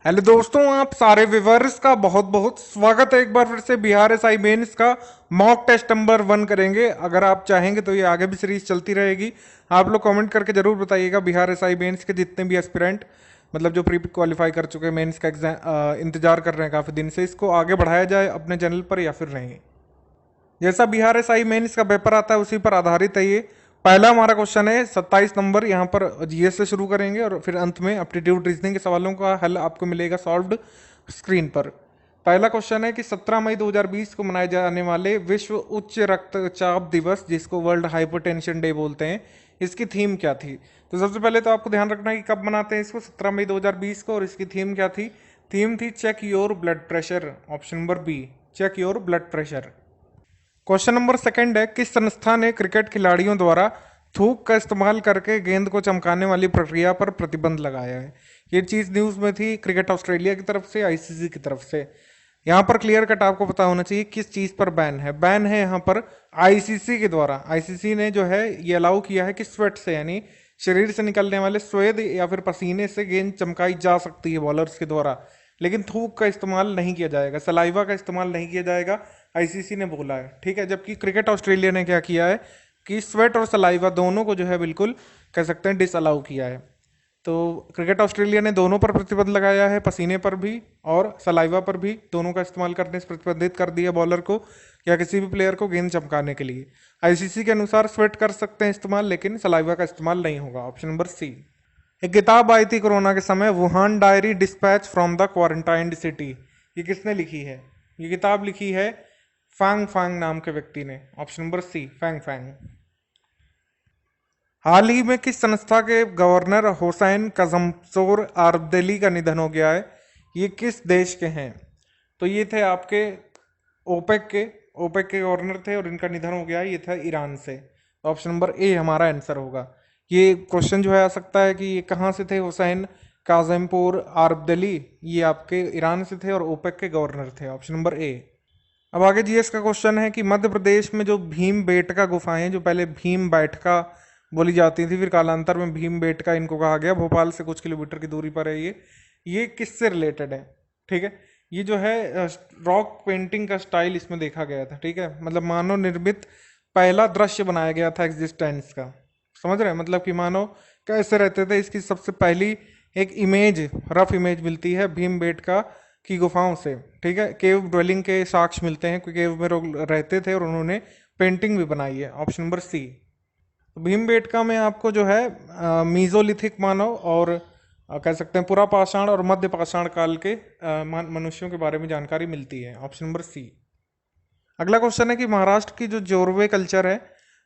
Hello दोस्तों, आप सारे व्यूअर्स का बहुत बहुत स्वागत है। एक बार फिर से बिहार एसआई मेंस का मॉक टेस्ट नंबर 1 करेंगे। अगर आप चाहेंगे तो ये आगे भी सीरीज चलती रहेगी। आप लोग कमेंट करके जरूर बताइएगा बिहार एसआई मेंस के जितने भी एस्पिरेंट मतलब जो प्री क्वालिफाई कर चुके हैं मेंस का एग्जाम इंतजार कर रहे हैं काफ़ी दिन से, इसको आगे बढ़ाया जाए अपने चैनल पर या फिर नहीं। जैसा बिहार एसआई मेंस का पेपर आता है उसी पर आधारित है ये। पहला हमारा क्वेश्चन है 27 नंबर, यहाँ पर जीएस से शुरू करेंगे और फिर अंत में एप्टीट्यूड रीजनिंग के सवालों का हल आपको मिलेगा सॉल्व्ड स्क्रीन पर। पहला क्वेश्चन है कि 17 मई 2020 को मनाए जाने वाले विश्व उच्च रक्तचाप दिवस, जिसको वर्ल्ड हाइपरटेंशन डे बोलते हैं, इसकी थीम क्या थी। तो सबसे पहले तो आपको ध्यान रखना है कि कब मनाते हैं इसको, 17 मई 2020 को। और इसकी थीम क्या थी? थीम थी check your blood pressure, option number B, check your blood pressure. Question number second है, किस संस्था ने क्रिकेट खिलाड़ियों द्वारा थूक का इस्तेमाल करके गेंद को चमकाने वाली प्रक्रिया पर प्रतिबंध लगाया है। ये चीज न्यूज में थी क्रिकेट ऑस्ट्रेलिया की तरफ से, आईसीसी की तरफ से। यहाँ पर क्लियर कट आपको पता होना चाहिए किस चीज पर बैन है। बैन है यहाँ पर आईसीसी के द्वारा। आईसीसी ने जो है ये अलाउ किया है कि स्वेट से, यानी शरीर से निकलने वाले स्वेद या फिर पसीने से गेंद चमकाई जा सकती है बॉलर्स के द्वारा, लेकिन थूक का इस्तेमाल नहीं किया जाएगा, सलाइवा का इस्तेमाल नहीं किया जाएगा, आईसीसी ने बोला है। ठीक है। जबकि क्रिकेट ऑस्ट्रेलिया ने क्या किया है कि स्वेट और सलाइवा दोनों को जो है बिल्कुल कह सकते हैं डिसअलाउ किया है। तो क्रिकेट ऑस्ट्रेलिया ने दोनों पर प्रतिबंध लगाया है, पसीने पर भी और सलाइवा पर भी, दोनों का इस्तेमाल करने से प्रतिबंधित कर दिया बॉलर को या किसी भी प्लेयर को गेंद चमकाने के लिए। आईसीसी के अनुसार स्वेट कर सकते हैं इस्तेमाल, लेकिन सलाइवा का इस्तेमाल नहीं होगा, ऑप्शन नंबर सी। एक किताब आई थी कोरोना के समय, Wuhan diary dispatch from the quarantined city. ये किसने लिखी है? ये किताब लिखी है फैंग फैंग नाम के व्यक्ति ने, option number C, Fang Fang. हाल ही में किस संस्था के गवर्नर हुसैन कज़मसोर आर्बदेली का निधन हो गया है? ये किस देश के हैं? तो ये थे आपके ओपेक के गवर्नर थे और इनका निधन हो गया है। ये था ईरान से। ऑप्शन नंबर ए हमारा आंसर होगा। ये क्वेश्चन जो है आ सकता है कि ये कहाँ से थे हुसैन काजमपुर आर्बदली? ये आपके ईरान से थे और ओपेक के गवर्नर थे, ऑप्शन नंबर ए। अब आगे जीएस का क्वेश्चन है कि मध्य प्रदेश में जो भीम बेटका गुफाएं, जो पहले भीम बैठका बोली जाती थी, फिर कालांतर में भीम बेटका इनको कहा गया, भोपाल से कुछ किलोमीटर की दूरी पर है ये किससे रिलेटेड है? ठीक है। ये जो है रॉक पेंटिंग का स्टाइल इसमें देखा गया था। ठीक है। मतलब मानव निर्मित पहला दृश्य बनाया गया था एग्जिस्टेंस का। समझ रहे हैं? मतलब कि मानव कैसे रहते थे, इसकी सबसे पहली एक इमेज, रफ इमेज मिलती है भीम बेटका की गुफाओं से। ठीक है। केव ड्वेलिंग के साक्ष्य मिलते हैं, क्योंकि केव में लोग रहते थे और उन्होंने पेंटिंग भी बनाई है, ऑप्शन नंबर सी। तो भीमबेटका में आपको जो है मीजोलिथिक मानव और कह सकते हैं पुरापाषाण और मध्य पाषाण काल के मनुष्यों के बारे में जानकारी मिलती है, ऑप्शन नंबर सी। अगला क्वेश्चन है कि महाराष्ट्र की जो जोरवे कल्चर है,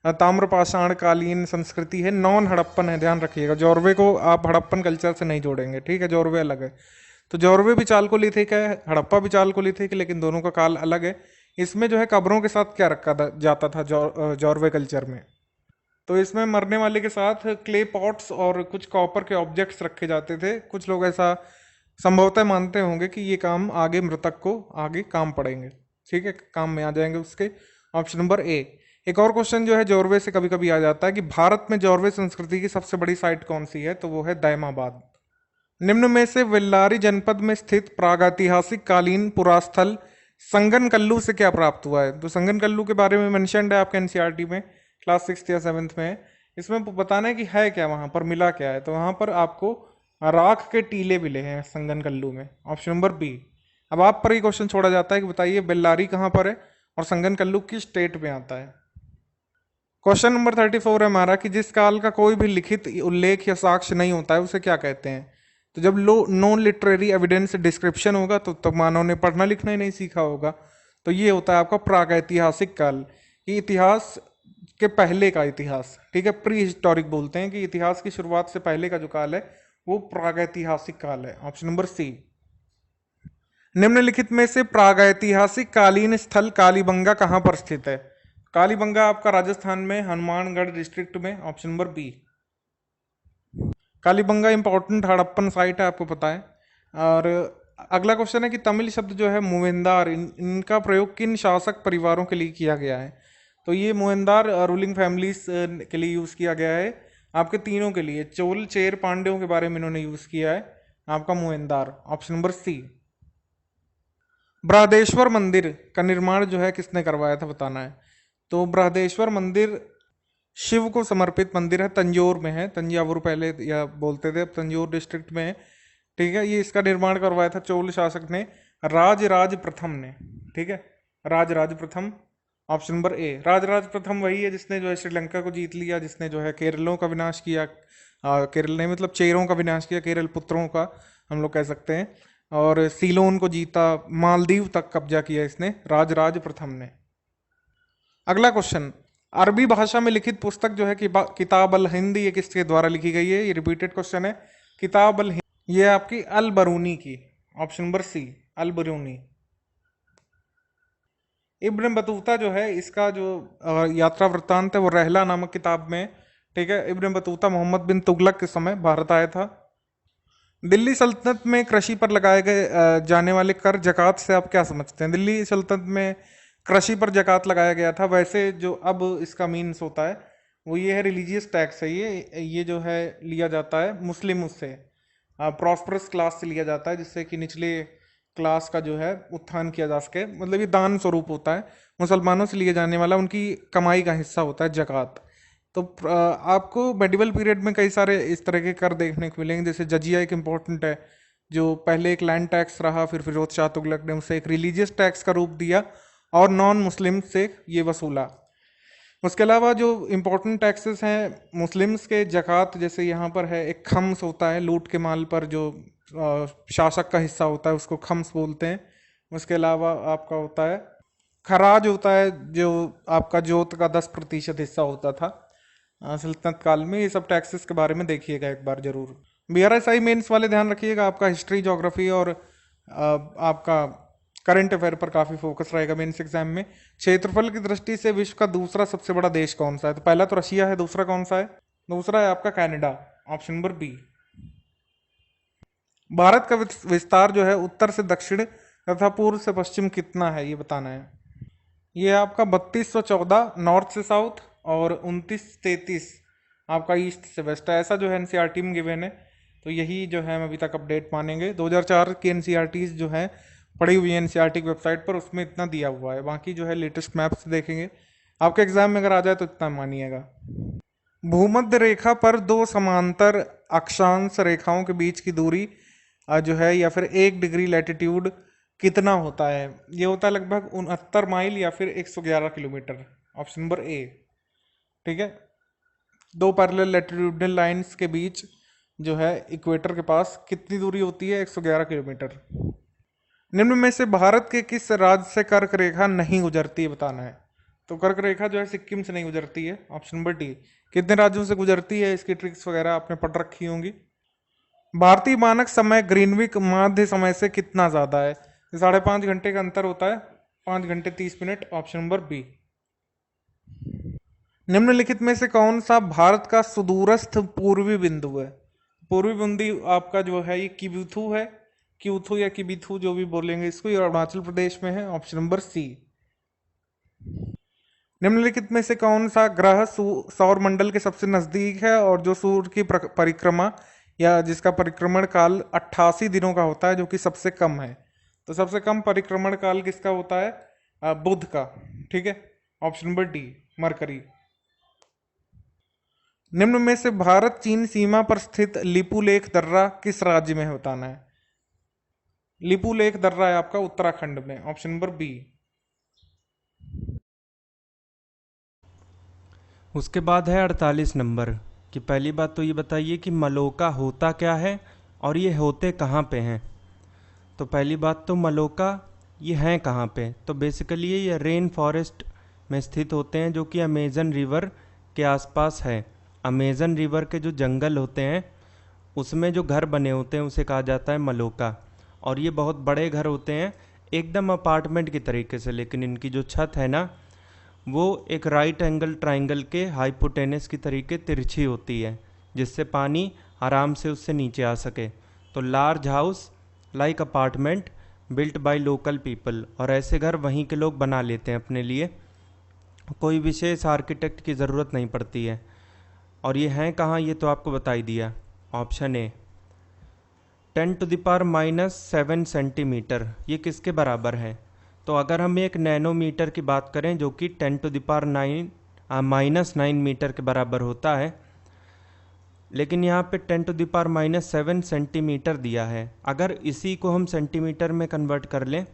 ताम्रपाषाण कालीन संस्कृति है, नॉन हड़प्पन है। ध्यान रखिएगा, जोरवे को आप हड़प्पन कल्चर से नहीं जोड़ेंगे। ठीक है। जोरवे अलग है। तो जोरवे भी चालकोलिथिक है, हड़प्पा भी चालकोलिथिक है, लेकिन दोनों का काल अलग है। इसमें जो है कब्रों के साथ क्या रखा जाता था जोरवे कल्चर में? तो इसमें मरने वाले के साथ क्ले पॉट्स और कुछ कॉपर के ऑब्जेक्ट्स रखे जाते थे। कुछ लोग ऐसा संभवतः मानते होंगे कि ये काम आगे मृतक को आगे काम पड़ेंगे। ठीक है, काम में आ जाएंगे उसके, ऑप्शन नंबर ए। एक और क्वेश्चन जो है जोरवे से कभी कभी आ जाता है कि भारत में जोरवे संस्कृति की सबसे बड़ी साइट कौन सी है? तो वो है दैमाबाद। निम्न में से वेल्लारी जनपद में स्थित प्रागैतिहासिक कालीन पुरास्थल संगनकल्लू से क्या प्राप्त हुआ है? तो संगनकल्लू के बारे में मेंशन्ड है आपके एनसीईआरटी में, क्लास 6 या 7 में। इसमें बताना है कि है क्या, वहां पर मिला क्या है। तो वहां पर आपको राख के टीले मिले हैं संगनकल्लू में, ऑप्शन नंबर बी। अब आप पर ही क्वेश्चन छोड़ा जाता है कि बताइए बेल्लारी कहाँ पर है और संगनकल्लू किस स्टेट में आता है। क्वेश्चन नंबर 34 है हमारा कि जिस काल का कोई भी लिखित उल्लेख या साक्ष्य नहीं होता है उसे क्या कहते हैं? तो जब नो लिटरेरी एविडेंस डिस्क्रिप्शन होगा तो मानव ने पढ़ना लिखना ही नहीं सीखा होगा। तो ये होता है आपका प्रागैतिहासिक काल, ये इतिहास के पहले का इतिहास। ठीक है। प्री हिस्टोरिक बोलते हैं कि इतिहास की शुरुआत से पहले का जो काल है वो प्रागैतिहासिक काल है, ऑप्शन नंबर सी। निम्नलिखित में से प्रागैतिहासिक कालीन स्थल कालीबंगा कहाँ पर स्थित है? कालीबंगा आपका राजस्थान में हनुमानगढ़ डिस्ट्रिक्ट में, option number B. Kalibanga important Harappan site है, आपको पता है। और अगला क्वेश्चन है कि तमिल शब्द जो है मुवेंदार, इनका प्रयोग किन शासक परिवारों के लिए किया गया है? तो ये मुवेंदार रूलिंग फैमिलीज के लिए यूज़ किया गया है, आपके तीनों के लिए, चोल चेर पांड्यों के बारे में इन्होंने यूज़ किया है। आपका मुएंदार, ऑप्शन नंबर सी। बृहदेश्वर मंदिर का निर्माण जो है किसने करवाया था, बताना है। तो बृहदेश्वर मंदिर शिव को समर्पित मंदिर है, तंजौर में है, तंजावुर पहले या बोलते थे, अब तंजौर डिस्ट्रिक्ट में है। ठीक है, ये इसका निर्माण करवाया था चोल शासक ने, राजराज प्रथम ने। ठीक है, राजराज प्रथम, ऑप्शन नंबर ए। राजराज प्रथम वही है जिसने जो है श्रीलंका को जीत लिया, जिसने जो है केरलों का विनाश किया, केरल नहीं मतलब चेरों का विनाश किया, केरल पुत्रों का हम लोग कह सकते हैं, और सीलोन को जीता, मालदीव तक कब्जा किया इसने, राजराज प्रथम ने। अगला क्वेश्चन, अरबी भाषा में लिखित पुस्तक जो है किताब अल हिंद, ये किसके द्वारा लिखी गई है, ये रिपीटेड क्वेश्चन है। किताब अल हिंद ये आपकी अल बरूनी की, ऑप्शन नंबर सी, अल बरूनी। इब्न बतूता जो है इसका जो यात्रा वृत्तांत है वो रहला नामक किताब में। ठीक है, इब्न बतूता मोहम्मद बिन तुगलक के समय भारत आया था। दिल्ली सल्तनत में कृषि पर लगाए गए जाने वाले कर जकात से आप क्या समझते हैं। दिल्ली सल्तनत में कृषि पर जकात लगाया गया था, वैसे जो अब इसका मीन्स होता है वो ये है रिलीजियस टैक्स है, ये जो है लिया जाता है मुस्लिम उससे, प्रॉस्परस क्लास से लिया जाता है, जिससे कि निचले क्लास का जो है उत्थान किया जा सके, मतलब ये दान स्वरूप होता है, मुसलमानों से लिए जाने वाला उनकी कमाई का हिस्सा होता है जकात। तो आपको मेडिवल पीरियड में कई सारे इस तरह के कर देखने को मिलेंगे, जैसे जजिया एक इम्पोर्टेंट है, जो पहले एक लैंड टैक्स रहा, फिर फिरोज शाह तुगलक ने उसे एक रिलीजियस टैक्स का रूप दिया और नॉन मुस्लिम से ये वसूला। उसके अलावा जो इम्पोर्टेंट टैक्सेस हैं मुस्लिम्स के, जक़ात जैसे यहाँ पर है, एक खम्स होता है लूट के माल पर, जो शासक का हिस्सा होता है उसको खम्स बोलते हैं। उसके अलावा आपका होता है खराज होता है, जो आपका जोत का 10% हिस्सा होता था सल्तनत काल में। ये सब टैक्सेस के बारे में देखिएगा एक बार जरूर। BRSI मेंस वाले ध्यान रखिएगा, आपका हिस्ट्री, ज्योग्राफी और आपका करंट अफेयर पर काफी फोकस रहेगा मेंस एग्जाम में। क्षेत्रफल की दृष्टि से विश्व का दूसरा सबसे बड़ा देश कौन सा है, तो पहला तो रशिया है, दूसरा कौन सा है, दूसरा है आपका Canada, option number B. Bharat का विस्तार जो है उत्तर से दक्षिण तथा पूर्व से पश्चिम कितना है, ये बताना है। ये आपका 3214 नॉर्थ से साउथ और 2933 आपका ईस्ट से वेस्ट है, ऐसा जो है एनसीईआरटी में गिवन है। तो यही जो है हम अभी तक अपडेट मानेंगे। 2004 की एनसीईआरटी जो है पड़ी हुई है एनसीईआरटी की वेबसाइट पर, उसमें इतना दिया हुआ है, बाकी जो है लेटेस्ट मैप्स देखेंगे। आपके एग्जाम में अगर आ जाए तो इतना मानिएगा। भूमध्य रेखा पर दो समांतर अक्षांश रेखाओं के बीच की दूरी जो है, या फिर 1 डिग्री लैटिट्यूड कितना होता है, ये होता है लगभग 69 माइल या फिर 111 किलोमीटर, ऑप्शन नंबर ए। ठीक है, दो पैरेलल लैटिट्यूडनल लाइंस के बीच जो है इक्वेटर के पास कितनी दूरी होती है, 111 किलोमीटर। निम्न में से भारत के किस राज्य से कर्क रेखा नहीं गुजरती है, बताना है। तो कर्क रेखा जो है सिक्किम से नहीं गुजरती है, ऑप्शन नंबर डी। कितने राज्यों से गुजरती है, इसकी ट्रिक्स वगैरह आपने पढ़ रखी होंगी। भारतीय मानक समय ग्रीनविच माध्य समय से कितना ज्यादा है, 5.5 घंटे का अंतर होता है, 5 घंटे 30 मिनट, ऑप्शन नंबर बी। निम्नलिखित में से कौन सा भारत का सुदूरस्थ पूर्वी बिंदु है। पूर्वी बिंदु आपका जो है ये किबुथु है, क्यूथु या किबिथु जो भी बोलेंगे इसको, ये अरुणाचल प्रदेश में है, ऑप्शन नंबर सी। निम्नलिखित में से कौन सा ग्रह सौर मंडल के सबसे नजदीक है और जो सूर्य की परिक्रमा या जिसका परिक्रमण काल 88 दिनों का होता है, जो कि सबसे कम है। तो सबसे कम परिक्रमण काल किसका होता है, बुध का। ठीक है, ऑप्शन नंबर डी, मरकरी। निम्न में से भारत चीन सीमा पर स्थित लिपुलेख दर्रा किस राज्य में है, बताना है। लिपुलेख दर्रा है आपका उत्तराखंड में, ऑप्शन नंबर बी। उसके बाद है 48 नंबर कि पहली बात तो ये बताइए कि मलोका होता क्या है और ये होते कहाँ पे हैं। तो पहली बात तो मलोका ये हैं कहाँ पे, तो बेसिकली ये रेन फॉरेस्ट में स्थित होते हैं, जो कि अमेजन रिवर के आसपास है। अमेजन रिवर के जो जंगल होते हैं उसमें जो घर बने होते हैं उसे कहा जाता है मलोका। और ये बहुत बड़े घर होते हैं, एकदम अपार्टमेंट की तरीके से, लेकिन इनकी जो छत है ना वो एक राइट एंगल ट्राइंगल के हाइपोटेनस की तरीके तिरछी होती है, जिससे पानी आराम से उससे नीचे आ सके। तो large house like apartment built by local people, और ऐसे घर वहीं के लोग बना लेते हैं अपने लिए, कोई विशेष आर्किटेक्ट की ज़रूरत नहीं पड़ती है। और ये हैं कहाँ, ये तो आपको बता ही दिया, ऑप्शन ए। 10⁻⁻7 सेंटीमीटर ये किसके बराबर है? तो अगर हम एक नैनोमीटर की बात करें जो कि 10⁻⁹ मीटर के बराबर होता है, लेकिन यहाँ पे 10⁻⁷ सेंटीमीटर दिया है। अगर इसी को हम सेंटीमीटर में कन्वर्ट कर लें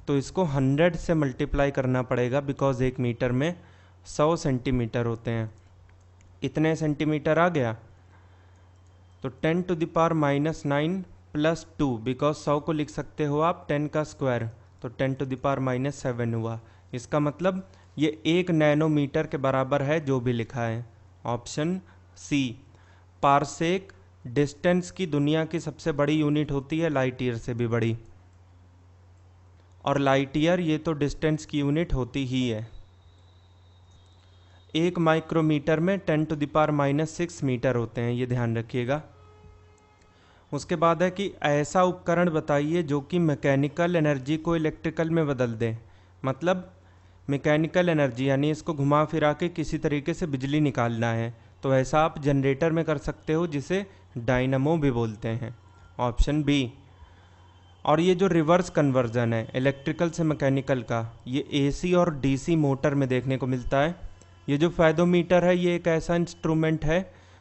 तो इसको 100 से मल्टीप्लाई करना पड़ेगा, बिकॉज एक मीटर में 100 सेंटीमीटर होते हैं। इतने सेंटीमीटर आ गया, तो 10⁻⁹ प्लस 2, बिकॉज 100 को लिख सकते हो आप 10 का स्क्वायर, तो 10⁻⁷ हुआ। इसका मतलब ये 1 नैनोमीटर के बराबर है जो भी लिखा है। Option C. पारसेक डिस्टेंस की दुनिया की सबसे बड़ी यूनिट होती है, लाइट ईयर से भी बड़ी, और लाइट ईयर ये तो डिस्टेंस की यूनिट होती ही है। 1 माइक्रोमीटर में 10⁻⁻6 मीटर होते हैं, ये ध्यान रखिएगा। उसके बाद है कि ऐसा उपकरण बताइए जो कि मैकेनिकल एनर्जी को इलेक्ट्रिकल में बदल दे। मतलब मैकेनिकल एनर्जी यानी इसको घुमा फिरा के किसी तरीके से बिजली निकालना है, तो ऐसा आप जनरेटर में कर सकते हो, जिसे डायनामो भी बोलते हैं। Option B. और ये जो रिवर्स कन्वर्जन है इलेक्ट्रिकल से मैकेनिकल का, ये एसी और डीसी मोटर में देखने को मिलता है। ये जो फायदोमीटर है ये एक ऐसा इंस्ट्रूमेंट है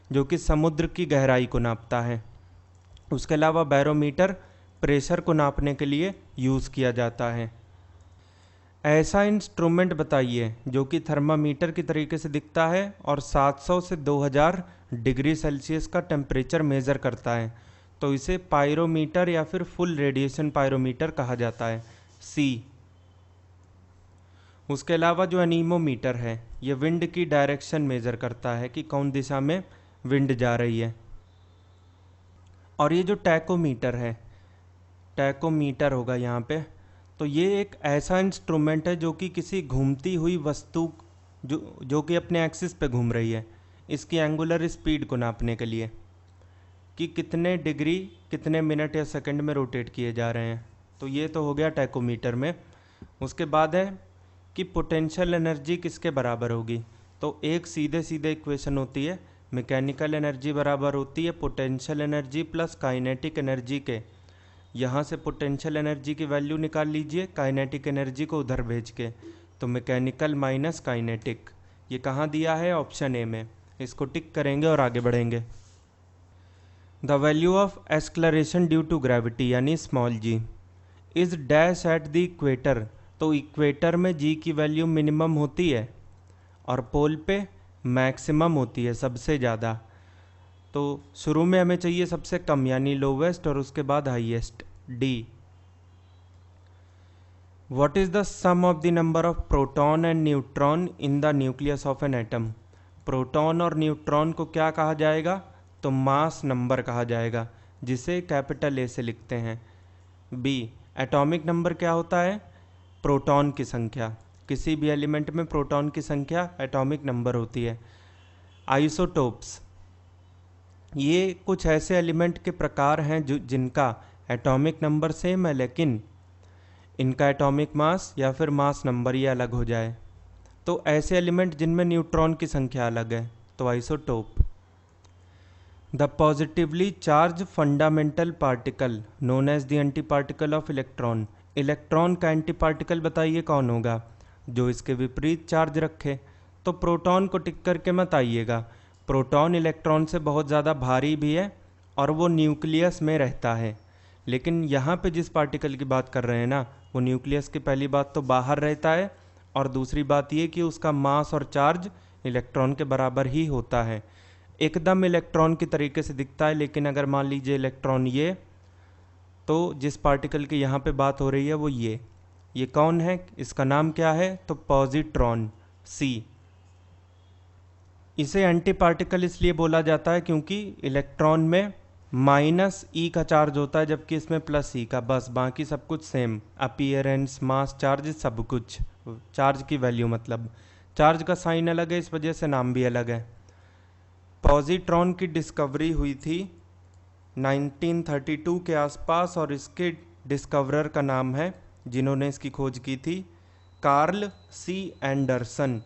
जो कि समुद्र की गहराई को नापता है। उसके अलावा बैरोमीटर प्रेशर को नापने के लिए यूज़ किया जाता है। ऐसा इंस्ट्रूमेंट बताइए जो कि थर्मामीटर की तरीके से दिखता है और 700 से 2000 डिग्री सेल्सियस का टेम्परेचर मेज़र करता है, तो इसे पायरोमीटर या फिर फुल रेडिएशन पायरोमीटर कहा जाता है। सी। उसके अलावा जो एनीमोमीटर है ये विंड की डायरेक्शन मेज़र करता है कि कौन दिशा में विंड जा रही है। और ये जो टैकोमीटर है, टैकोमीटर होगा यहाँ पे, तो ये एक ऐसा इंस्ट्रूमेंट है जो कि किसी घूमती हुई वस्तु जो कि अपने एक्सिस पे घूम रही है, इसकी एंगुलर स्पीड को नापने के लिए कि कितने डिग्री कितने मिनट या सेकंड में रोटेट किए जा रहे हैं। तो ये तो हो गया टैकोमीटर में। उसके बाद है कि पोटेंशियल एनर्जी किसके बराबर होगी। तो एक सीधे सीधे इक्वेशन होती है, मैकेनिकल एनर्जी बराबर होती है potential energy plus kinetic energy के। यहाँ से पोटेंशियल एनर्जी की वैल्यू निकाल लीजिए काइनेटिक एनर्जी को उधर भेज के, तो मैकेनिकल माइनस काइनेटिक। ये कहाँ दिया है? ऑप्शन ए में। इसको टिक करेंगे और आगे बढ़ेंगे। The value of acceleration due to gravity यानी small G is dash at the equator. तो इक्वेटर में जी की वैल्यू मिनिमम होती है और पोल पे मैक्सिमम होती है, सबसे ज़्यादा। तो शुरू में हमें चाहिए सबसे कम यानी लोवेस्ट और उसके बाद highest, D. What is the sum of the number of proton and neutron in the nucleus of an atom. Proton और न्यूट्रॉन को क्या कहा जाएगा? तो मास नंबर कहा जाएगा, जिसे कैपिटल ए से लिखते हैं। बी। एटॉमिक नंबर क्या होता है? प्रोटॉन की संख्या। किसी भी एलिमेंट में प्रोटॉन की संख्या एटॉमिक नंबर होती है। आइसोटोप्स, ये कुछ ऐसे एलिमेंट के प्रकार हैं जिनका एटॉमिक नंबर सेम है लेकिन इनका एटॉमिक मास या फिर मास नंबर ये अलग हो जाए। तो ऐसे एलिमेंट जिनमें न्यूट्रॉन की संख्या अलग है, तो isotope. The positively charge fundamental particle known as the anti particle of electron. Electron का एंटी पार्टिकल बताइए कौन होगा? जो इसके विपरीत चार्ज रखे। तो प्रोटॉन को टिक करके मत आइएगा, प्रोटॉन इलेक्ट्रॉन से बहुत ज़्यादा भारी भी है और वो न्यूक्लियस में रहता है। लेकिन यहाँ पे जिस पार्टिकल की बात कर रहे हैं ना, वो न्यूक्लियस की पहली बात तो बाहर रहता है और दूसरी बात ये कि उसका मास और चार्ज इलेक्ट्रॉन के बराबर ही होता है। एकदम इलेक्ट्रॉन की तरीके से दिखता है, लेकिन अगर मान लीजिए इलेक्ट्रॉन ये, तो जिस पार्टिकल की यहाँ पे बात हो रही है वो ये कौन है? इसका नाम क्या है? तो पॉजिट्रॉन, सी। इसे एंटी पार्टिकल इसलिए बोला जाता है क्योंकि इलेक्ट्रॉन में माइनस ई का चार्ज होता है जबकि इसमें प्लस ई का, बस बाकी सब कुछ सेम। अपीयरेंस, मास, चार्ज, सब कुछ। चार्ज की वैल्यू मतलब चार्ज का साइन अलग है, इस वजह से नाम भी अलग है। पॉजिट्रॉन की डिस्कवरी हुई थी 1932 के आसपास और इसके डिस्कवरर का नाम है, जिन्होंने इसकी खोज की थी, कार्ल सी एंडरसन।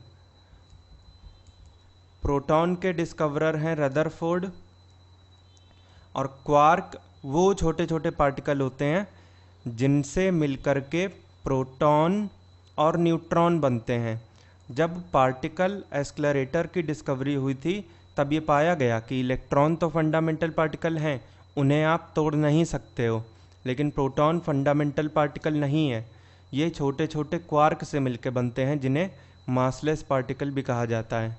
प्रोटॉन के डिस्कवरर हैं रदरफोर्ड और क्वार्क वो छोटे छोटे पार्टिकल होते हैं जिनसे मिलकर के प्रोटॉन और न्यूट्रॉन बनते हैं। जब पार्टिकल एक्सेलरेटर की डिस्कवरी हुई थी तब ये पाया गया कि इलेक्ट्रॉन तो फंडामेंटल पार्टिकल हैं, उन्हें आप तोड़ नहीं सकते हो, लेकिन प्रोटॉन फंडामेंटल पार्टिकल नहीं है। ये छोटे छोटे क्वार्क से मिलकर बनते हैं जिन्हें मासलेस पार्टिकल भी कहा जाता है।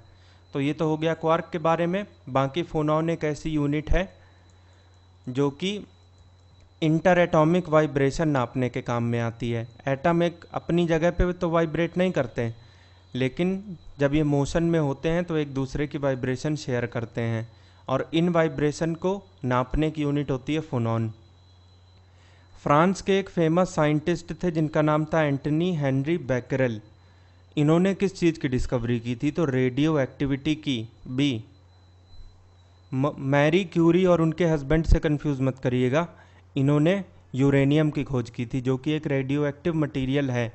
तो ये तो हो गया क्वार्क के बारे में। बाकी फोनॉन एक ऐसी यूनिट है जो कि इंटर एटॉमिक वाइब्रेशन नापने के काम में आती है। एटम एक अपनी जगह पे तो वाइब्रेट नहीं करते, लेकिन जब ये मोशन में होते हैं तो एक दूसरे की वाइब्रेशन शेयर करते हैं, और इन वाइब्रेशन को नापने की यूनिट होती है फोनॉन। फ्रांस के एक फेमस साइंटिस्ट थे जिनका नाम था एंटनी हेनरी बैकरेल। इन्होंने किस चीज़ की डिस्कवरी की थी? तो रेडियो एक्टिविटी की। बी। मैरी क्यूरी और उनके हस्बैंड से कंफ्यूज मत करिएगा, इन्होंने यूरेनियम की खोज की थी जो कि एक रेडियो एक्टिव मटीरियल है।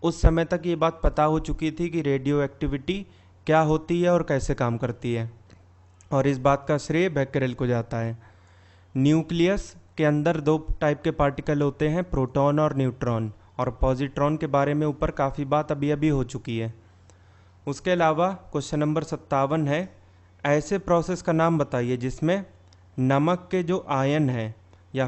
उस समय तक ये बात पता हो चुकी थी कि रेडियो एक्टिविटी क्या होती है और कैसे काम करती है, और इस बात का श्रेय बैकरेल को जाता है। न्यूक्लियस के अंदर दो टाइप के पार्टिकल होते हैं, प्रोटॉन और न्यूट्रॉन, और पॉजिट्रॉन के बारे में ऊपर काफ़ी बात अभी अभी हो चुकी है। उसके अलावा क्वेश्चन नंबर 57 है, ऐसे प्रोसेस का नाम बताइए जिसमें नमक के जो आयन है या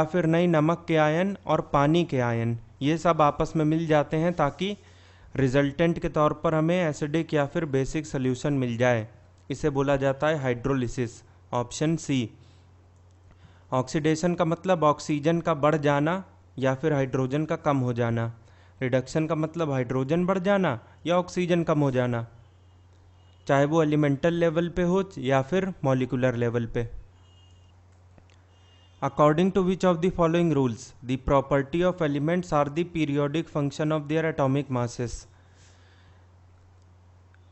फिर नहीं, नमक के आयन और पानी के आयन ये सब आपस में मिल जाते हैं ताकि रिजल्टेंट के तौर पर हमें एसिडिक या फिर बेसिक सोल्यूशन मिल जाए। इसे बोला जाता है हाइड्रोलिसिस। Option C. ऑक्सीडेशन का मतलब ऑक्सीजन का बढ़ जाना या फिर हाइड्रोजन का कम हो जाना। रिडक्शन का मतलब हाइड्रोजन बढ़ जाना या ऑक्सीजन कम हो जाना, चाहे वो एलिमेंटल लेवल पे हो या फिर मॉलिक्यूलर लेवल पे। According to which of the following rules the property of elements are the periodic function of their atomic masses.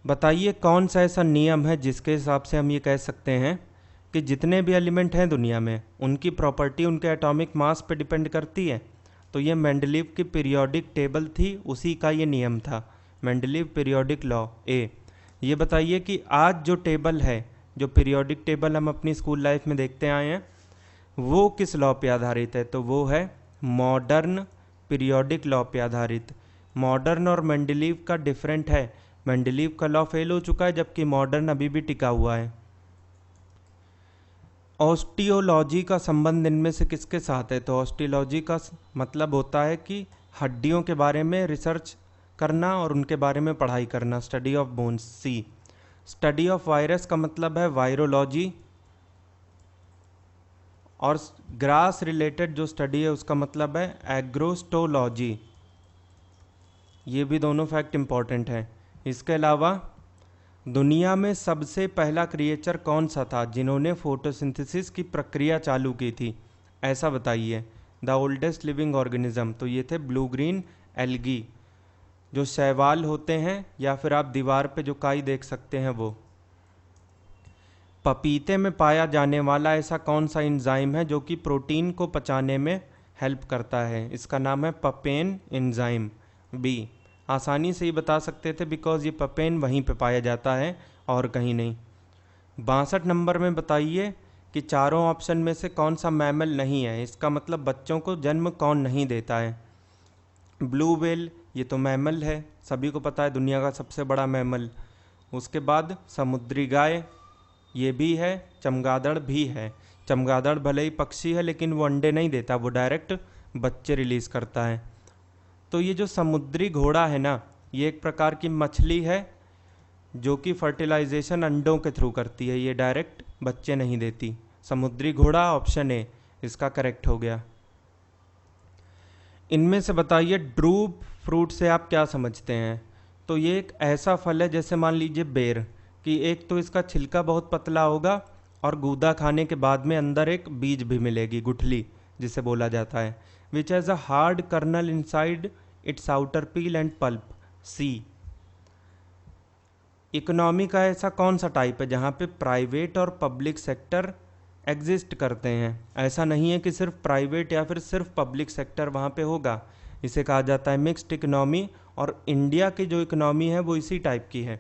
बताइए कौन सा ऐसा नियम है जिसके हिसाब से हम ये कह सकते हैं कि जितने भी एलिमेंट हैं दुनिया में उनकी प्रॉपर्टी उनके एटॉमिक मास पे डिपेंड करती है। तो ये मेंडलीव की पीरियोडिक टेबल थी, उसी का ये नियम था, मेंडलीव पीरियोडिक लॉ ए। ये बताइए कि आज जो टेबल है, जो पीरियोडिक टेबल हम अपनी स्कूल लाइफ में देखते आए हैं, वो किस लॉ पे आधारित है? तो वो है मॉडर्न पीरियोडिक लॉ पे आधारित। मॉडर्न और मेंडलीव का डिफरेंट है, मेंडलीव का लॉ फेल हो चुका है जबकि मॉडर्न अभी भी टिका हुआ है। ऑस्टियोलॉजी का संबंध इनमें से किसके साथ है? तो ऑस्टियोलॉजी का मतलब होता है कि हड्डियों के बारे में रिसर्च करना और उनके बारे में पढ़ाई करना, study of bones. C. Study of virus का मतलब है वायरोलॉजी, और ग्रास रिलेटेड जो स्टडी है उसका मतलब है एग्रोस्टोलॉजी। ये भी दोनों फैक्ट इंपॉर्टेंट हैं। इसके अलावा दुनिया में सबसे पहला क्रिएचर कौन सा था जिन्होंने फोटोसिंथेसिस की प्रक्रिया चालू की थी? ऐसा बताइए। द ओल्डेस्ट लिविंग ऑर्गेनिज्म, तो ये थे ब्लू ग्रीन एल्गी, जो शैवाल होते हैं, या फिर आप दीवार पे जो काई देख सकते हैं वो। पपीते में पाया जाने वाला ऐसा कौन सा एंजाइम है जो कि प्रोटीन को पचाने में हेल्प करता है? इसका नाम है पपेन एंजाइम। बी। आसानी से ही बता सकते थे बिकॉज ये पपेन वहीं पे पाया जाता है और कहीं नहीं। 62 नंबर में बताइए कि चारों ऑप्शन में से कौन सा मैमल नहीं है, इसका मतलब बच्चों को जन्म कौन नहीं देता है? ब्लू व्हेल, ये तो मैमल है, सभी को पता है, दुनिया का सबसे बड़ा मैमल। उसके बाद समुद्री गाय, ये भी है, चमगादड़ भी है। चमगादड़ भले ही पक्षी है लेकिन वो अंडे नहीं देता, वो डायरेक्ट बच्चे रिलीज़ करता है। तो ये जो समुद्री घोड़ा है ना, ये एक प्रकार की मछली है जो कि फर्टिलाइजेशन अंडों के थ्रू करती है, ये डायरेक्ट बच्चे नहीं देती। समुद्री घोड़ा ऑप्शन ए इसका करेक्ट हो गया। इनमें से बताइए ड्रूप फ्रूट से आप क्या समझते हैं? तो ये एक ऐसा फल है जैसे मान लीजिए बेर, कि एक तो इसका छिलका बहुत पतला होगा और गूदा खाने के बाद में अंदर एक बीज भी मिलेगी, गुठली जिसे बोला जाता है, which has a hard kernel inside its outer peel and pulp. C. Economy का ऐसा कौन सा टाइप है जहाँ पे प्राइवेट और पब्लिक सेक्टर एग्जिस्ट करते हैं? ऐसा नहीं है कि सिर्फ प्राइवेट या फिर सिर्फ पब्लिक सेक्टर वहाँ पे होगा, इसे कहा जाता है मिक्स्ड इकोनॉमी, और इंडिया की जो इकोनॉमी है वो इसी टाइप की है।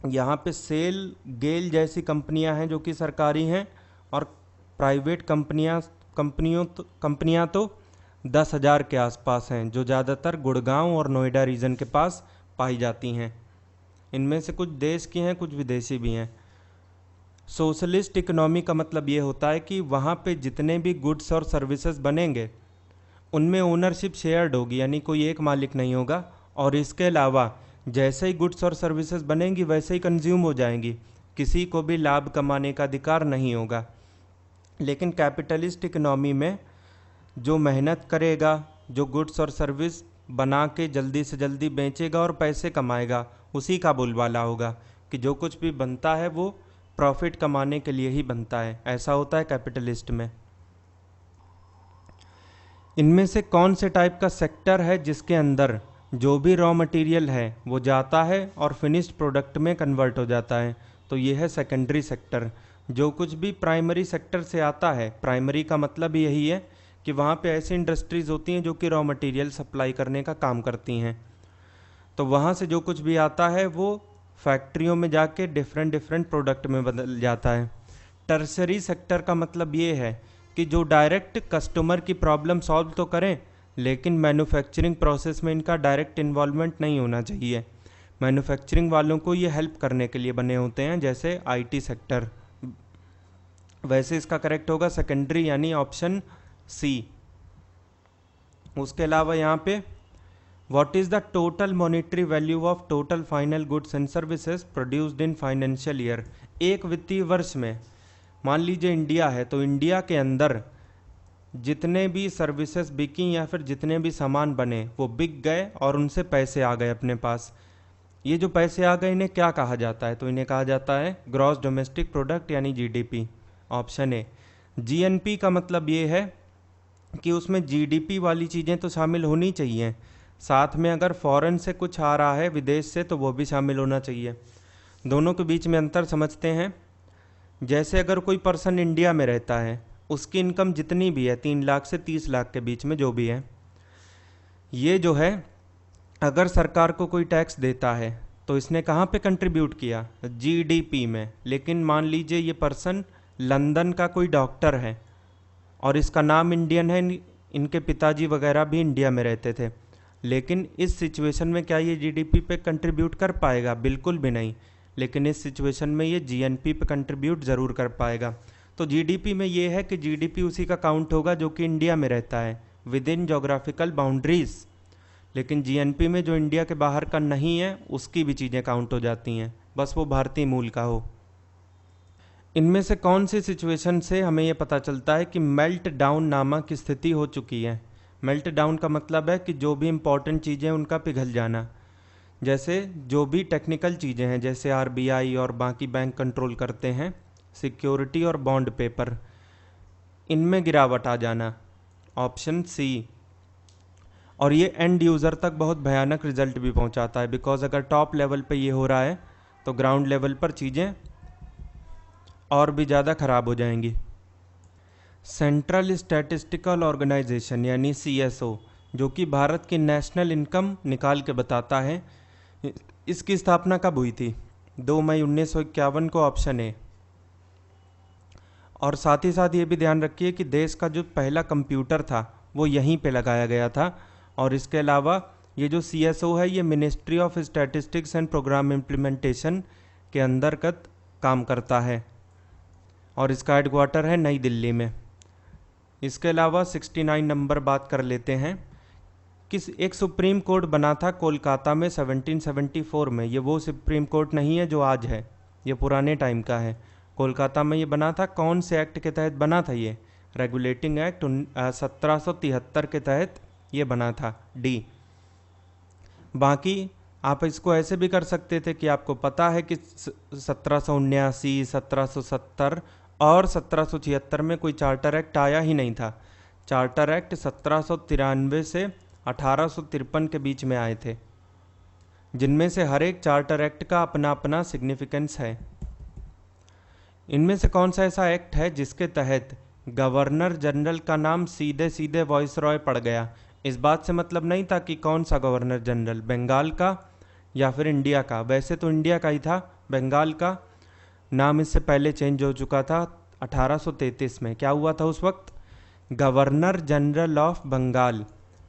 यहाँ पे सेल गेल जैसी कंपनियां हैं जो कि सरकारी हैं, और प्राइवेट कंपनियां तो 10,000 के आसपास हैं, जो ज़्यादातर गुड़गांव और नोएडा रीजन के पास पाई जाती हैं। इनमें से कुछ देश की हैं, कुछ विदेशी भी हैं। सोशलिस्ट इकोनॉमी का मतलब ये होता है कि वहाँ पे जितने भी गुड्स और सर्विसेज बनेंगे उनमें ओनरशिप शेयर्ड होगी, यानी कोई एक मालिक नहीं होगा। और इसके अलावा जैसे ही गुड्स और सर्विसेज बनेंगी वैसे ही कंज्यूम हो जाएंगी, किसी को भी लाभ कमाने का अधिकार नहीं होगा। लेकिन कैपिटलिस्ट इकोनॉमी में जो मेहनत करेगा, जो गुड्स और सर्विस बना के जल्दी से जल्दी बेचेगा और पैसे कमाएगा, उसी का बोलबाला होगा कि जो कुछ भी बनता है वो प्रॉफिट कमाने के लिए ही बनता है। ऐसा होता है कैपिटलिस्ट में। इनमें से कौन से टाइप का सेक्टर है जिसके अंदर जो भी रॉ मटेरियल है वो जाता है और फिनिश्ड प्रोडक्ट में कन्वर्ट हो जाता है? तो ये है सेकेंडरी सेक्टर। जो कुछ भी प्राइमरी सेक्टर से आता है, प्राइमरी का मतलब यही है कि वहाँ पे ऐसी इंडस्ट्रीज़ होती हैं जो कि रॉ मटेरियल सप्लाई करने का काम करती हैं। तो वहाँ से जो कुछ भी आता है वो फैक्ट्रियों में जाके डिफरेंट डिफरेंट प्रोडक्ट में बदल जाता है। टर्शरी सेक्टर का मतलब ये है कि जो डायरेक्ट कस्टमर की प्रॉब्लम सॉल्व तो करें, लेकिन मैन्युफैक्चरिंग प्रोसेस में इनका डायरेक्ट इन्वॉल्वमेंट नहीं होना चाहिए। मैन्युफैक्चरिंग वालों को ये हेल्प करने के लिए बने होते हैं, जैसे आईटी सेक्टर। वैसे इसका करेक्ट होगा सेकेंडरी, यानी ऑप्शन सी। उसके अलावा यहाँ पे what is the total monetary value of total final goods and services produced in financial year? एक वित्तीय वर्ष में मान लीजिए इंडिया है, तो इंडिया के अंदर जितने भी सर्विसेज बिकी या फिर जितने भी सामान बने वो बिक गए और उनसे पैसे आ गए अपने पास। ये जो पैसे आ गए इन्हें क्या कहा जाता है? तो इन्हें कहा जाता है ग्रॉस डोमेस्टिक प्रोडक्ट, यानी जीडीपी। Option A. जीएनपी का मतलब ये है कि उसमें जीडीपी वाली चीज़ें तो शामिल होनी चाहिए, साथ में अगर फॉरेन से कुछ आ रहा है विदेश से तो वो भी शामिल होना चाहिए। दोनों के बीच में अंतर समझते हैं। जैसे अगर कोई पर्सन इंडिया में रहता है, उसकी इनकम जितनी भी है 3 लाख से 30 लाख के बीच में जो भी है, ये जो है अगर सरकार को कोई टैक्स देता है तो इसने कहाँ पे कंट्रीब्यूट किया? जीडीपी में। लेकिन मान लीजिए ये पर्सन लंदन का कोई डॉक्टर है और इसका नाम इंडियन है, इनके पिताजी वगैरह भी इंडिया में रहते थे, लेकिन इस सिचुएशन में क्या ये जीडीपी पे कंट्रीब्यूट कर पाएगा? बिल्कुल भी नहीं। लेकिन इस सिचुएशन में ये जीएनपी पे कंट्रीब्यूट ज़रूर कर पाएगा। तो जीडीपी में ये है कि जीडीपी उसी का काउंट होगा जो कि इंडिया में रहता है, विद इन जोग्राफिकल बाउंड्रीज। लेकिन जीएनपी में जो इंडिया के बाहर का नहीं है उसकी भी चीज़ें काउंट हो जाती हैं, बस वो भारतीय मूल का हो। इनमें से कौन सी सिचुएशन से हमें ये पता चलता है कि मेल्ट डाउन नामक स्थिति हो चुकी है? मेल्ट डाउन का मतलब है कि जो भी इम्पोर्टेंट चीज़ें उनका पिघल जाना। जैसे जो भी टेक्निकल चीज़ें हैं, जैसे आरबीआई और बाकी बैंक कंट्रोल करते हैं, सिक्योरिटी और बॉन्ड पेपर, इनमें गिरावट आ जाना। Option C. और ये एंड यूज़र तक बहुत भयानक रिजल्ट भी पहुंचाता है, बिकॉज अगर टॉप लेवल पे ये हो रहा है तो ग्राउंड लेवल पर चीज़ें और भी ज़्यादा ख़राब हो जाएंगी। सेंट्रल स्टैटिस्टिकल ऑर्गेनाइजेशन यानी सीएसओ, जो कि भारत की नेशनल इनकम निकाल के बताता है, इसकी स्थापना कब हुई थी? 2 मई 1951 को, ऑप्शन ए। और साथ ही साथ ये भी ध्यान रखिए कि देश का जो पहला कंप्यूटर था वो यहीं पे लगाया गया था। और इसके अलावा ये जो सीएसओ है ये ministry of statistics and programme implementation के अंतर्गत काम करता है और इसका हेडक्वार्टर है नई दिल्ली में। इसके अलावा 69 नंबर बात कर लेते हैं। किस एक सुप्रीम कोर्ट बना था कोलकाता में 1774 में? ये वो सुप्रीम कोर्ट नहीं है जो आज है, ये पुराने टाइम का है। कोलकाता में ये बना था, कौन से एक्ट के तहत बना था? ये रेगुलेटिंग एक्ट 1773 के तहत ये बना था, डी। बाकी आप इसको ऐसे भी कर सकते थे कि आपको पता है कि 1779, 1770 और 1776 में कोई चार्टर एक्ट आया ही नहीं था। चार्टर एक्ट 1793 से 1853 के बीच में आए थे, जिनमें से हर एक चार्टर एक्ट का अपना अपना सिग्निफिकेंस है। इनमें से कौन सा ऐसा एक्ट है जिसके तहत गवर्नर जनरल का नाम सीधे सीधे वाइसरॉय पड़ गया? इस बात से मतलब नहीं था कि कौन सा गवर्नर जनरल, बंगाल का या फिर इंडिया का। वैसे तो इंडिया का ही था, बंगाल का नाम इससे पहले चेंज हो चुका था 1833 में। क्या हुआ था उस वक्त? गवर्नर जनरल ऑफ बंगाल,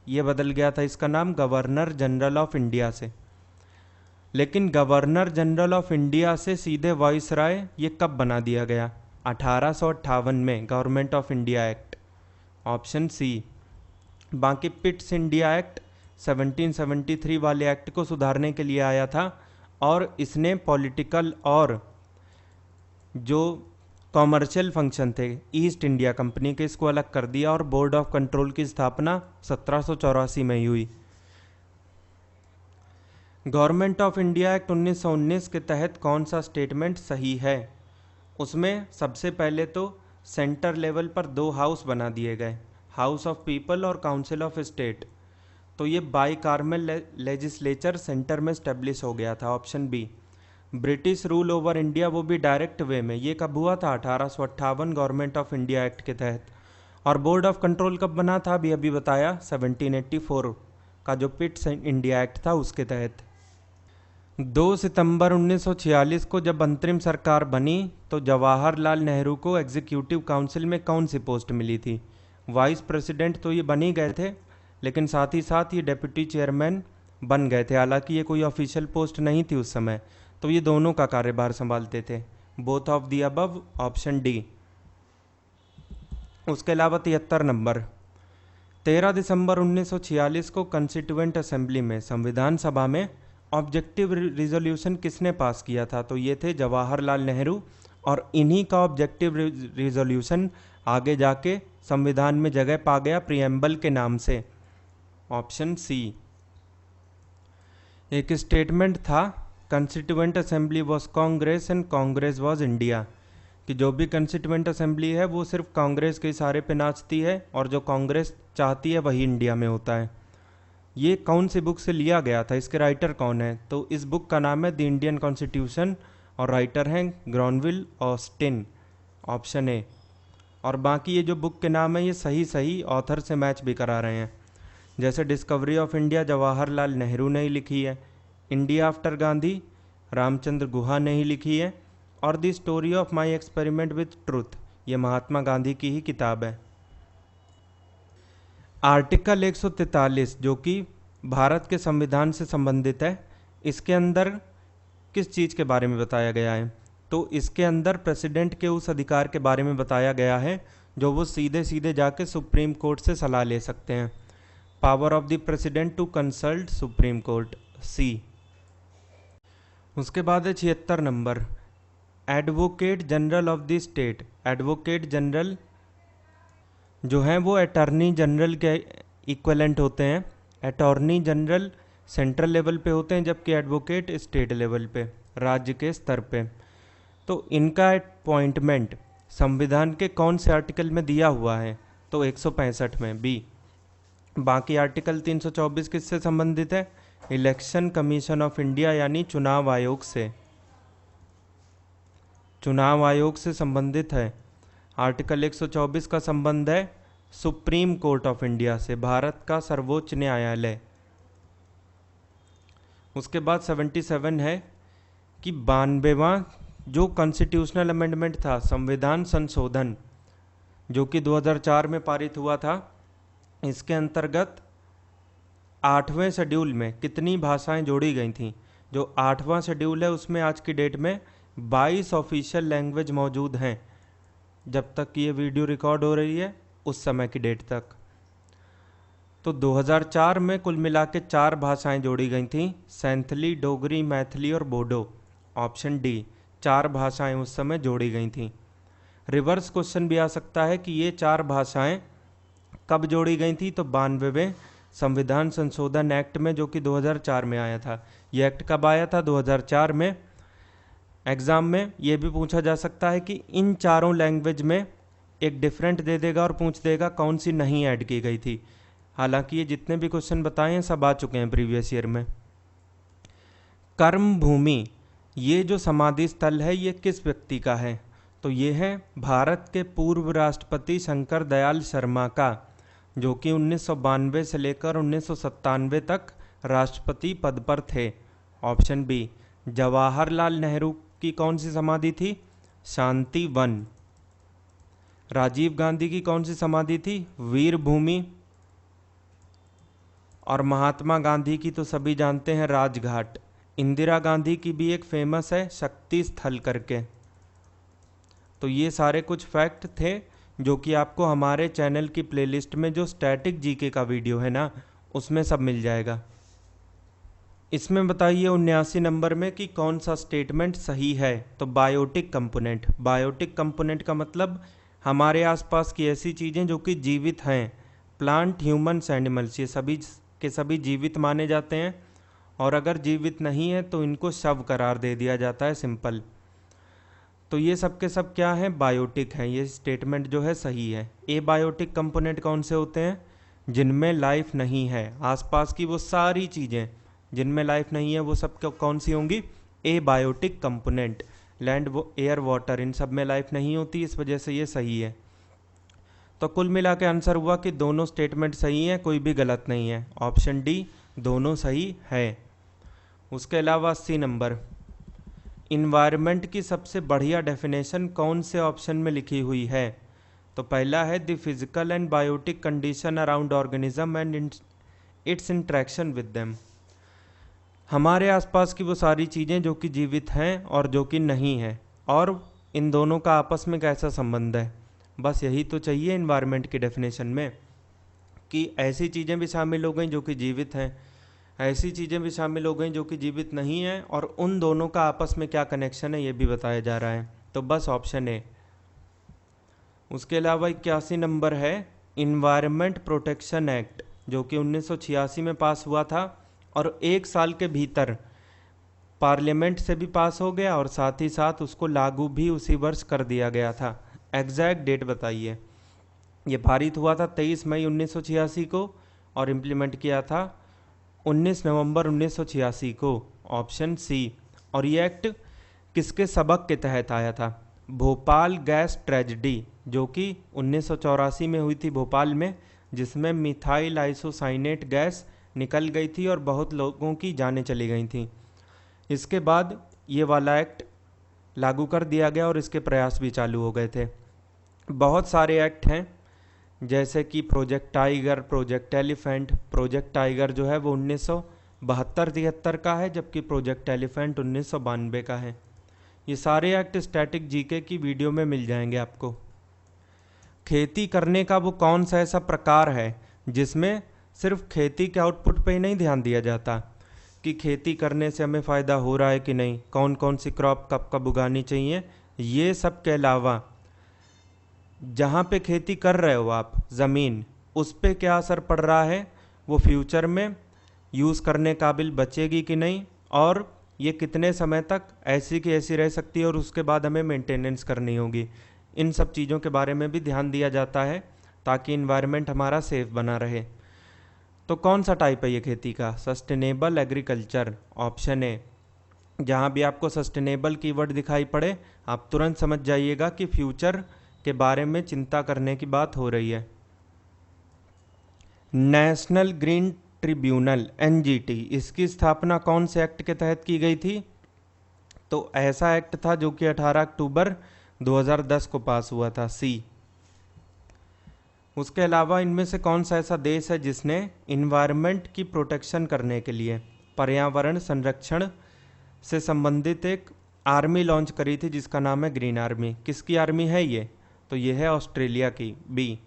ये बदल गया था इसका नाम गवर्नर जनरल ऑफ इंडिया से। लेकिन गवर्नर जनरल ऑफ इंडिया से सीधे वाइसराय ये कब बना दिया गया? 1858 में, government of India act, option C. बाकी पिट्स इंडिया एक्ट 1773 वाले एक्ट को सुधारने के लिए आया था, और इसने पॉलिटिकल और जो कॉमर्शियल फंक्शन थे ईस्ट इंडिया कंपनी के, इसको अलग कर दिया, और बोर्ड ऑफ कंट्रोल की स्थापना 1784 में ही हुई। गवर्नमेंट ऑफ इंडिया एक्ट 1919 के तहत कौन सा स्टेटमेंट सही है? उसमें सबसे पहले तो सेंटर लेवल पर 2 हाउस बना दिए गए, हाउस ऑफ पीपल और काउंसिल ऑफ स्टेट। तो ये बाई कार्मल लेजिस्लेचर सेंटर में स्टेब्लिश हो गया था, option B. British rule over India, वो भी डायरेक्ट वे में, ये कब हुआ था? 1858 गवर्नमेंट ऑफ इंडिया एक्ट के तहत। और बोर्ड ऑफ कंट्रोल कब बना था? अभी बताया, 1784 का जो पिट्स इंडिया एक्ट था उसके तहत। 2 सितंबर 1946 को जब अंतरिम सरकार बनी तो जवाहरलाल नेहरू को एग्जीक्यूटिव काउंसिल में कौन सी पोस्ट मिली थी? वाइस प्रेसिडेंट तो ये बन ही गए थे, लेकिन साथ ही साथ ये डेप्यूटी चेयरमैन बन गए थे। हालांकि ये कोई ऑफिशियल पोस्ट नहीं थी उस समय, तो ये दोनों का कार्यभार संभालते थे। Both of the above, option D. उसके अलावा 73 नंबर, 13 दिसंबर 1946 को कॉन्स्टिट्यूएंट असेंबली में, संविधान सभा में ऑब्जेक्टिव रिजोल्यूशन किसने पास किया था? तो ये थे जवाहरलाल नेहरू, और इन्हीं का ऑब्जेक्टिव रिजोल्यूशन आगे जाके संविधान में जगह पा गया प्रियम्बल के नाम से, ऑप्शन सी। एक स्टेटमेंट था, constituent assembly was Congress and Congress was India, कि जो भी कॉन्स्टिट्यूएंट असेंबली है वो सिर्फ कांग्रेस के इशारे पे नाचती है, और जो कांग्रेस चाहती है वही इंडिया में होता है। ये कौन सी बुक से लिया गया था? इसके राइटर कौन है? तो इस बुक का नाम है द इंडियन कॉन्स्टिट्यूशन, और राइटर हैं ग्रॉनविल ऑस्टिन, ऑप्शन ए। और बाकी ये जो बुक के नाम है ये सही ऑथर से मैच भी करा रहे हैं। जैसे discovery of India Jawaharlal Nehru ने ही लिखी है, इंडिया आफ्टर गांधी रामचंद्र गुहा ने ही लिखी है, और the story of my experiment with truth ये महात्मा गांधी की ही किताब है। आर्टिकल 143 जो कि भारत के संविधान से संबंधित है, इसके अंदर किस चीज़ के बारे में बताया गया है? तो इसके अंदर प्रेसिडेंट के उस अधिकार के बारे में बताया गया है जो वो सीधे सीधे जाके सुप्रीम कोर्ट से सलाह ले सकते हैं। Power of the president to consult supreme court, C. उसके बाद है 76 नंबर, advocate general of the state. Advocate general जो हैं वो अटॉर्नी जनरल के इक्वलेंट होते हैं। अटॉर्नी जनरल सेंट्रल लेवल पे होते हैं, जबकि एडवोकेट स्टेट लेवल पे, राज्य के स्तर पे। तो इनका अपॉइंटमेंट संविधान के कौन से आर्टिकल में दिया हुआ है? तो 165 में, बी। बाकी आर्टिकल 324 किससे संबंधित है? इलेक्शन कमीशन ऑफ इंडिया यानी चुनाव आयोग से, चुनाव आयोग से संबंधित है। आर्टिकल 124 का संबंध है सुप्रीम कोर्ट ऑफ इंडिया से, भारत का सर्वोच्च न्यायालय। उसके बाद 77 है कि 92वां जो कॉन्स्टिट्यूशनल अमेंडमेंट था, संविधान संशोधन, जो कि 2004 में पारित हुआ था, इसके अंतर्गत 8वें शेड्यूल में कितनी भाषाएं जोड़ी गई थीं? जो 8वां शेड्यूल है उसमें आज की डेट में 22 ऑफिशियल लैंग्वेज मौजूद हैं, जब तक ये वीडियो रिकॉर्ड हो रही है उस समय की डेट तक। तो 2004 में कुल मिला के 4 भाषाएं जोड़ी गई थीं, सैंथली, डोगरी, मैथिली और बोडो, ऑप्शन डी। 4 भाषाएं उस समय जोड़ी गई थीं। रिवर्स क्वेश्चन भी आ सकता है कि ये 4 भाषाएं कब जोड़ी गई थी? तो 92वें संविधान संशोधन एक्ट में, जो कि 2004 में आया था। ये एक्ट कब आया था? 2004 में। एग्ज़ाम में ये भी पूछा जा सकता है कि इन चारों लैंग्वेज में एक डिफरेंट दे देगा और पूछ देगा कौन सी नहीं ऐड की गई थी। हालांकि ये जितने भी क्वेश्चन बताए हैं सब आ चुके हैं प्रीवियस ईयर में। कर्म भूमि, ये जो समाधि स्थल है ये किस व्यक्ति का है? तो ये है भारत के पूर्व राष्ट्रपति शंकर दयाल शर्मा का, जो कि 1992 से लेकर 1997 तक राष्ट्रपति पद पर थे, ऑप्शन बी। जवाहरलाल नेहरू की कौन सी समाधि थी? शांति वन। राजीव गांधी की कौन सी समाधि थी? वीर भूमि। और महात्मा गांधी की तो सभी जानते हैं, राजघाट। इंदिरा गांधी की भी एक फेमस है, शक्ति स्थल करके। तो ये सारे कुछ फैक्ट थे जो कि आपको हमारे चैनल की प्लेलिस्ट में जो स्टैटिक जीके का वीडियो है ना, उसमें सब मिल जाएगा। इसमें बताइए 79 नंबर में कि कौन सा स्टेटमेंट सही है? तो बायोटिक कंपोनेंट। बायोटिक कंपोनेंट का मतलब हमारे आसपास की ऐसी चीज़ें जो कि जीवित हैं, प्लांट, ह्यूमन्स, एनिमल्स, ये सभी के सभी जीवित माने जाते हैं। और अगर जीवित नहीं है तो इनको शव करार दे दिया जाता है, सिंपल। तो ये सब के सब क्या है? बायोटिक हैं। ये स्टेटमेंट जो है सही है। ए बायोटिक कंपोनेंट कौन से होते हैं? जिनमें लाइफ नहीं है। आसपास की वो सारी चीज़ें जिनमें लाइफ नहीं है वो सब कौन सी होंगी? Abiotic component. Land, air, water, इन सब में लाइफ नहीं होती, इस वजह से ये सही है। तो कुल मिला के आंसर हुआ कि दोनों स्टेटमेंट सही हैं, कोई भी गलत नहीं है। ऑप्शन डी दोनों सही है। उसके अलावा 80 नंबर, इन्वायरमेंट की सबसे बढ़िया डेफिनेशन कौन से ऑप्शन में लिखी हुई है? तो पहला है the physical and biotic condition around organism and its interaction with them. हमारे आसपास की वो सारी चीज़ें जो कि जीवित हैं और जो कि नहीं हैं, और इन दोनों का आपस में कैसा संबंध है। बस यही तो चाहिए इन्वायरमेंट की डेफिनेशन में, कि ऐसी चीज़ें भी शामिल हो गई जो कि जीवित हैं, ऐसी चीज़ें भी शामिल हो गई जो कि जीवित नहीं हैं, और उन दोनों का आपस में क्या कनेक्शन है ये भी बताया जा रहा है। तो बस ऑप्शन ए। उसके अलावा 81 नंबर है इन्वायरमेंट प्रोटेक्शन एक्ट, जो कि 1986 में पास हुआ था और एक साल के भीतर पार्लियामेंट से भी पास हो गया और साथ ही साथ उसको लागू भी उसी वर्ष कर दिया गया था। एग्जैक्ट डेट बताइए। ये पारित हुआ था 23 मई 1986 को और इम्प्लीमेंट किया था 19 नवंबर 1986 को। Option C. और ये एक्ट किसके सबक के तहत आया था? भोपाल गैस ट्रेजेडी, जो कि 1984 में हुई थी भोपाल में, जिसमें मिथाइल आइसोसाइनेट गैस निकल गई थी और बहुत लोगों की जानें चली गई थी। इसके बाद ये वाला एक्ट लागू कर दिया गया और इसके प्रयास भी चालू हो गए थे। बहुत सारे एक्ट हैं, जैसे कि project tiger, project elephant. Project tiger जो है वो 1972-73 का है, जबकि प्रोजेक्ट एलिफेंट 1992 का है। ये सारे एक्ट स्टैटिक जीके की वीडियो में मिल जाएंगे आपको। खेती करने का वो कौन सा ऐसा प्रकार है जिसमें सिर्फ खेती के आउटपुट पे ही नहीं ध्यान दिया जाता कि खेती करने से हमें फ़ायदा हो रहा है कि नहीं, कौन कौन सी क्रॉप कब कब उगानी चाहिए, ये सब के अलावा जहाँ पे खेती कर रहे हो आप, ज़मीन, उस पे क्या असर पड़ रहा है, वो फ्यूचर में यूज़ करने काबिल बचेगी कि नहीं, और ये कितने समय तक ऐसी की ऐसी रह सकती है और उसके बाद हमें मेंटेनेंस करनी होगी। इन सब चीज़ों के बारे में भी ध्यान दिया जाता है ताकि इन्वायरमेंट हमारा सेफ बना रहे। तो कौन सा टाइप है ये खेती का? Sustainable agriculture. Option A. जहाँ भी आपको सस्टेनेबल कीवर्ड दिखाई पड़े आप तुरंत समझ जाइएगा कि फ्यूचर के बारे में चिंता करने की बात हो रही है। नेशनल ग्रीन ट्रिब्यूनल एनजीटी, इसकी स्थापना कौन से एक्ट के तहत की गई थी? तो ऐसा एक्ट था जो कि 18 अक्टूबर 2010 को पास हुआ था, सी। उसके अलावा इनमें से कौन सा ऐसा देश है जिसने इन्वायरमेंट की प्रोटेक्शन करने के लिए पर्यावरण संरक्षण से संबंधित एक आर्मी लॉन्च करी थी जिसका नाम है ग्रीन आर्मी? किसकी आर्मी है ये? तो ये है ऑस्ट्रेलिया की, बी।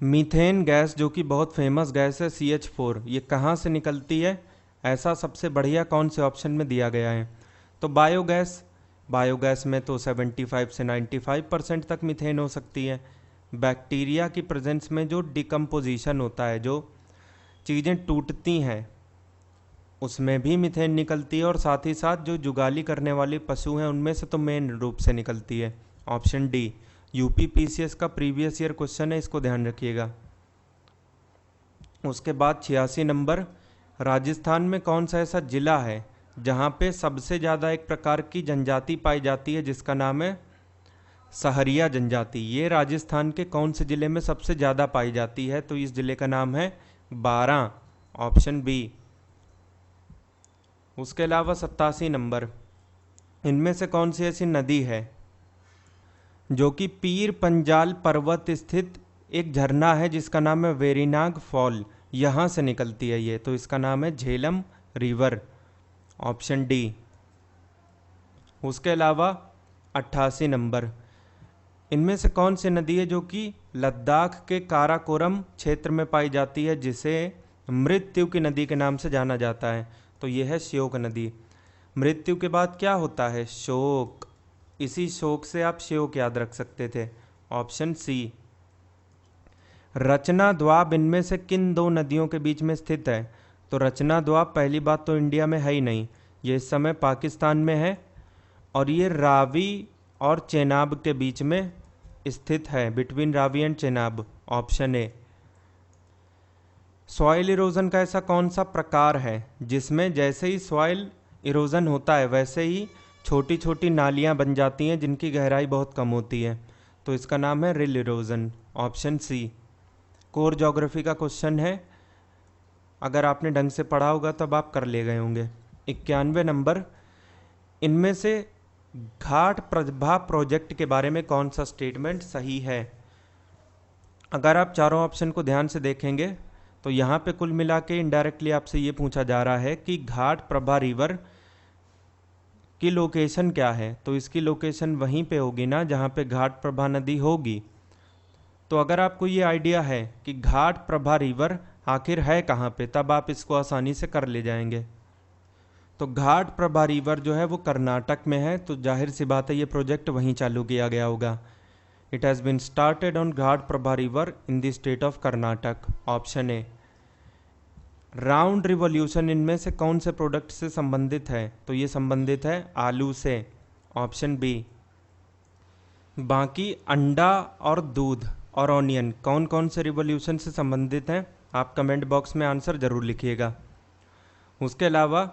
मीथेन गैस, जो कि बहुत फेमस गैस है, CH4, ये कहाँ से निकलती है? ऐसा सबसे बढ़िया कौन से ऑप्शन में दिया गया है? तो बायोगैस। बायोगैस में तो 75 से 95% तक मीथेन हो सकती है। बैक्टीरिया की प्रेजेंस में जो डिकम्पोजिशन होता है, जो चीज़ें टूटती हैं, उसमें भी मीथेन निकलती है, और साथ ही साथ जो जुगाली करने वाले पशु हैं उनमें से तो मेन रूप से निकलती है। Option D. UPPCS का प्रीवियस ईयर क्वेश्चन है, इसको ध्यान रखिएगा। उसके बाद 86 नंबर, राजस्थान में कौन सा ऐसा जिला है जहाँ पे सबसे ज़्यादा एक प्रकार की जनजाति पाई जाती है जिसका नाम है सहरिया जनजाति? ये राजस्थान के कौन से ज़िले में सबसे ज़्यादा पाई जाती है? तो इस ज़िले का नाम है बारां। Option B. उसके अलावा 87 नंबर, इनमें से कौन सी ऐसी नदी है जो कि पीर पंजाल पर्वत स्थित एक झरना है जिसका नाम है वेरीनाग फॉल, यहाँ से निकलती है ये, तो इसका नाम है झेलम रिवर, ऑप्शन डी। उसके अलावा 88 नंबर, इनमें से कौन सी नदी है जो कि लद्दाख के काराकोरम क्षेत्र में पाई जाती है, जिसे मृत्यु की नदी के नाम से जाना जाता है? तो यह है श्योक नदी। मृत्यु के बाद क्या होता है? शोक। इसी शोक से आप श्योक याद रख सकते थे, ऑप्शन सी। रचना द्वाब इनमें से किन दो नदियों के बीच में स्थित है? तो रचना द्वाब पहली बात तो इंडिया में है ही नहीं, ये इस समय पाकिस्तान में है, और ये रावी और चेनाब के बीच में स्थित है, between Ravi and Chenab, option A. Soil erosion का ऐसा कौन सा प्रकार है जिसमें जैसे ही सॉइल इरोजन होता है वैसे ही छोटी छोटी नालियां बन जाती हैं जिनकी गहराई बहुत कम होती है? तो इसका नाम है rill erosion, option C. Core geography का क्वेश्चन है, अगर आपने ढंग से पढ़ा होगा तब आप कर ले गए होंगे। 91 नंबर, इनमें से घाट प्रभा प्रोजेक्ट के बारे में कौन सा स्टेटमेंट सही है? अगर आप चारों ऑप्शन को ध्यान से देखेंगे तो यहाँ पे कुल मिला के इनडायरेक्टली आपसे ये पूछा जा रहा है कि घाट प्रभा रिवर की लोकेशन क्या है, तो इसकी लोकेशन वहीं पे होगी ना जहाँ पे घाट प्रभा नदी होगी। तो अगर आपको ये आइडिया है कि घाट प्रभा रिवर आखिर है कहाँ पे, तब आप इसको आसानी से कर ले जाएंगे। तो घाट प्रभा रिवर जो है वो कर्नाटक में है, तो जाहिर सी बात है ये प्रोजेक्ट वहीं चालू किया गया होगा। It has been started on Ghataprabha river in the state of Karnataka, option A. Round revolution इनमें से कौन से प्रोडक्ट से संबंधित है? तो ये संबंधित है आलू से, ऑप्शन बी। बाकी अंडा और दूध और ऑनियन कौन कौन से रिवॉल्यूशन से संबंधित हैं? आप कमेंट बॉक्स में आंसर ज़रूर लिखिएगा। उसके अलावा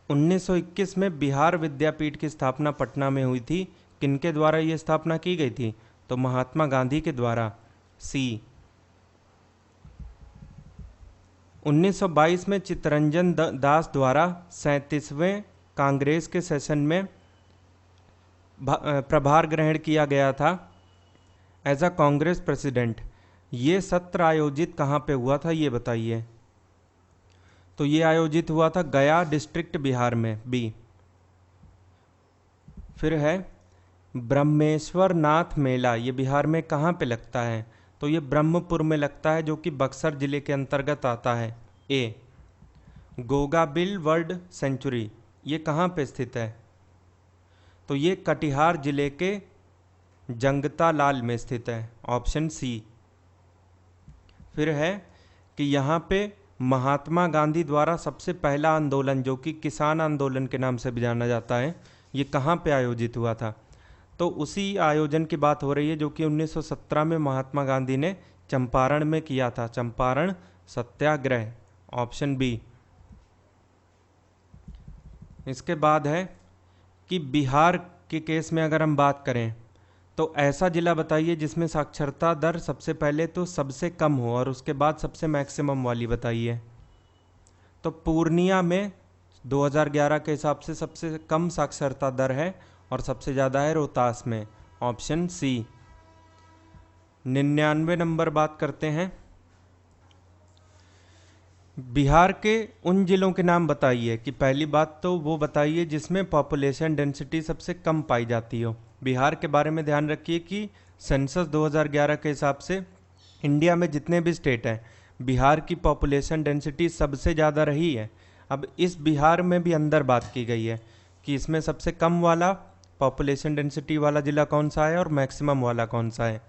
1921 में बिहार विद्यापीठ की स्थापना पटना में हुई थी, किनके द्वारा ये स्थापना की गई थी? तो महात्मा गांधी के द्वारा, सी। 1922 में चित्तरंजन दास द्वारा 37वें कांग्रेस के सेशन में प्रभार ग्रहण किया गया था एज अ कांग्रेस प्रेसिडेंट। ये सत्र आयोजित कहाँ पे हुआ था ये बताइए? तो ये आयोजित हुआ था गया डिस्ट्रिक्ट बिहार में, बी। फिर है ब्रह्मेश्वर नाथ मेला, ये बिहार में कहाँ पे लगता है? तो ये ब्रह्मपुर में लगता है जो कि बक्सर जिले के अंतर्गत आता है, ए। गोगाबिल वर्ल्ड सेंचुरी ये कहाँ पे स्थित है? तो ये कटिहार जिले के जंगतालाल में स्थित है, ऑप्शन सी। फिर है कि यहाँ पे महात्मा गांधी द्वारा सबसे पहला आंदोलन जो कि किसान आंदोलन के नाम से भी जाना जाता है, ये कहाँ पे आयोजित हुआ था? तो उसी आयोजन की बात हो रही है जो कि 1917 में महात्मा गांधी ने चंपारण में किया था, चंपारण सत्याग्रह, ऑप्शन बी। इसके बाद है कि बिहार के केस में अगर हम बात करें तो ऐसा जिला बताइए जिसमें साक्षरता दर सबसे पहले तो सबसे कम हो और उसके बाद सबसे मैक्सिमम वाली बताइए। तो पूर्णिया में 2011 के हिसाब से सबसे कम साक्षरता दर है और सबसे ज़्यादा है रोहतास में, ऑप्शन सी। 99 नंबर बात करते हैं, बिहार के उन जिलों के नाम बताइए कि पहली बात तो वो बताइए जिसमें पॉपुलेशन डेंसिटी सबसे कम पाई जाती हो। बिहार के बारे में ध्यान रखिए कि सेंसस 2011 के हिसाब से इंडिया में जितने भी स्टेट हैं बिहार की पॉपुलेशन डेंसिटी सबसे ज़्यादा रही है। अब इस बिहार में भी अंदर बात की गई है कि इसमें सबसे कम वाला पॉपुलेशन डेंसिटी वाला ज़िला कौन सा है और मैक्सिमम वाला कौन सा है।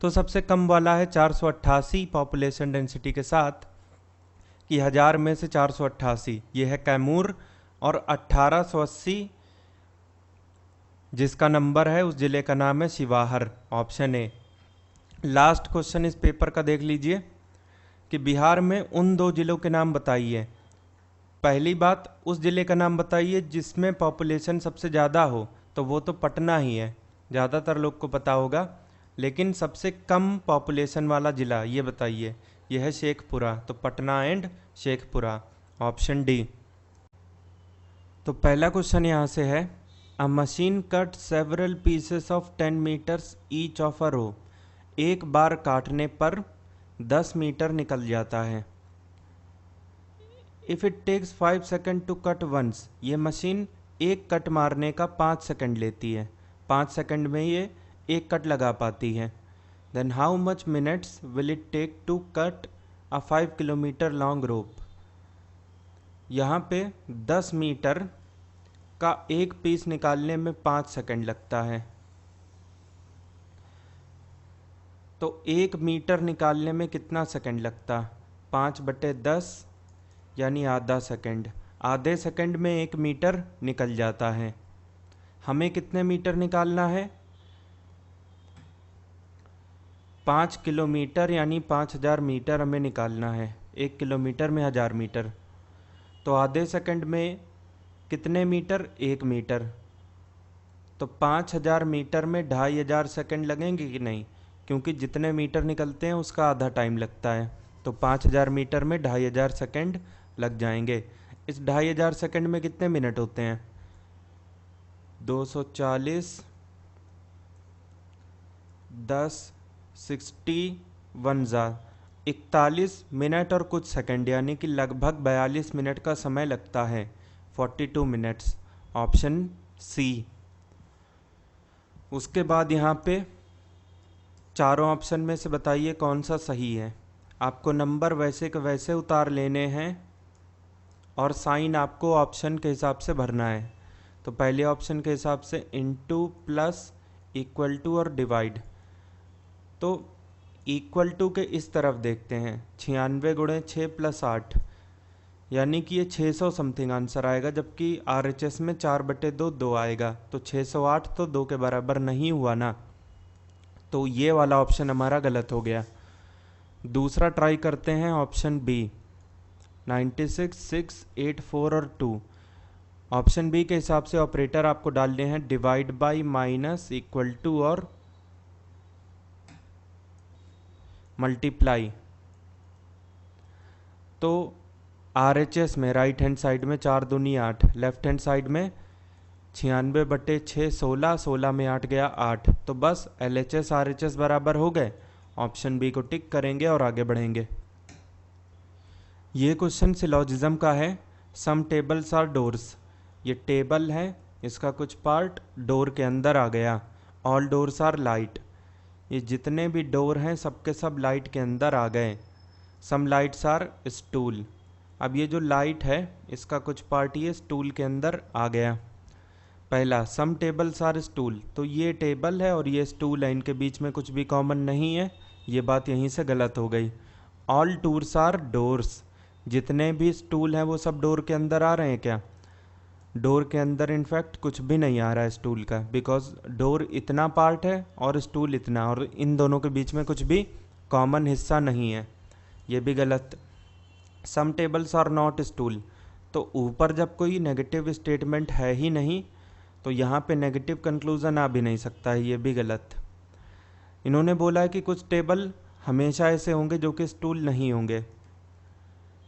तो सबसे कम वाला है 488 पॉपुलेशन डेंसिटी के साथ कि 1000 में से 488, ये है कैमूर, और 1880 जिसका नंबर है उस ज़िले का नाम है शिवाहर, ऑप्शन ए। लास्ट क्वेश्चन इस पेपर का देख लीजिए कि बिहार में उन दो ज़िलों के नाम बताइए। पहली बात उस ज़िले का नाम बताइए जिसमें पॉपुलेशन सबसे ज़्यादा हो, तो वो तो पटना ही है, ज़्यादातर लोग को पता होगा। लेकिन सबसे कम पॉपुलेशन वाला ज़िला ये बताइए, यह है शेखपुरा, तो Patna and Sheikhpura, option D. तो पहला क्वेश्चन यहाँ से है, a machine cut several pieces of 10 meters each of a row. एक बार काटने पर 10 मीटर निकल जाता है। If it takes 5 second to cut once, ये मशीन एक कट मारने का 5 सेकेंड लेती है, 5 सेकेंड में ये एक कट लगा पाती है। Then how much minutes will it take to cut a 5 kilometre long rope. यहाँ पे 10 मीटर का एक पीस निकालने में 5 सेकेंड लगता है, तो 1 मीटर निकालने में कितना सेकेंड लगता? 5/10 यानी आधा सेकेंड। आधे सेकेंड में 1 मीटर निकल जाता है। हमें कितने मीटर निकालना है? 5 किलोमीटर यानी 5000 मीटर हमें निकालना है। 1 किलोमीटर में 1000 मीटर, तो आधे सेकंड में कितने मीटर? 1 मीटर। तो 5000 मीटर में 2500 सेकंड लगेंगे कि नहीं, क्योंकि जितने मीटर निकलते हैं उसका आधा टाइम लगता है। तो 5000 मीटर में 2500 सेकंड लग जाएंगे। इस 2500 सेकंड में कितने मिनट होते हैं? 240 10 61 41 मिनट और कुछ सेकंड, यानी कि लगभग 42 मिनट का समय लगता है। 42 मिनट्स, ऑप्शन सी। उसके बाद यहाँ पे चारों ऑप्शन में से बताइए कौन सा सही है। आपको नंबर वैसे के वैसे उतार लेने हैं और साइन आपको ऑप्शन के हिसाब से भरना है। तो पहले ऑप्शन के हिसाब से इनटू, प्लस, इक्वल टू और डिवाइड। तो इक्वल टू के इस तरफ देखते हैं, 96 गुणे 6 + 8, यानी कि ये 600 समथिंग आंसर आएगा, जबकि RHS में 4/2 2 आएगा। तो 608 तो 2 के बराबर नहीं हुआ ना, तो ये वाला ऑप्शन हमारा गलत हो गया। दूसरा ट्राई करते हैं, ऑप्शन बी, 96 6 8 4 और 2। ऑप्शन बी के हिसाब से ऑपरेटर आपको डालने हैं divide by, minus, equal to और मल्टीप्लाई। तो RHS में राइट हैंड साइड में 4 दूनी 8, लेफ्ट हैंड साइड में 96/6 16, 16 में 8 गया 8। तो बस LHS RHS बराबर हो गए। ऑप्शन बी को टिक करेंगे और आगे बढ़ेंगे। ये क्वेश्चन सिलॉजिज्म का है। सम टेबल्स आर डोर्स, ये टेबल है, इसका कुछ पार्ट डोर के अंदर आ गया। ऑल डोर्स आर लाइट, ये जितने भी डोर हैं सबके सब लाइट के अंदर आ गए। सम लाइट्स आर स्टूल, अब ये जो लाइट है इसका कुछ पार्ट ये स्टूल के अंदर आ गया। पहला, सम टेबल्स आर स्टूल, तो ये टेबल है और ये स्टूल है, इनके बीच में कुछ भी कॉमन नहीं है, ये बात यहीं से गलत हो गई। ऑल टूर्स आर डोर्स, जितने भी स्टूल हैं वो सब डोर के अंदर आ रहे हैं क्या? डोर के अंदर इनफैक्ट कुछ भी नहीं आ रहा है स्टूल का, बिकॉज डोर इतना पार्ट है और स्टूल इतना, और इन दोनों के बीच में कुछ भी कॉमन हिस्सा नहीं है, ये भी गलत। सम टेबल्स आर नॉट स्टूल, तो ऊपर जब कोई नेगेटिव स्टेटमेंट है ही नहीं तो यहाँ पे नेगेटिव कंक्लूजन आ भी नहीं सकता है, ये भी गलत। इन्होंने बोला है कि कुछ टेबल हमेशा ऐसे होंगे जो कि स्टूल नहीं होंगे।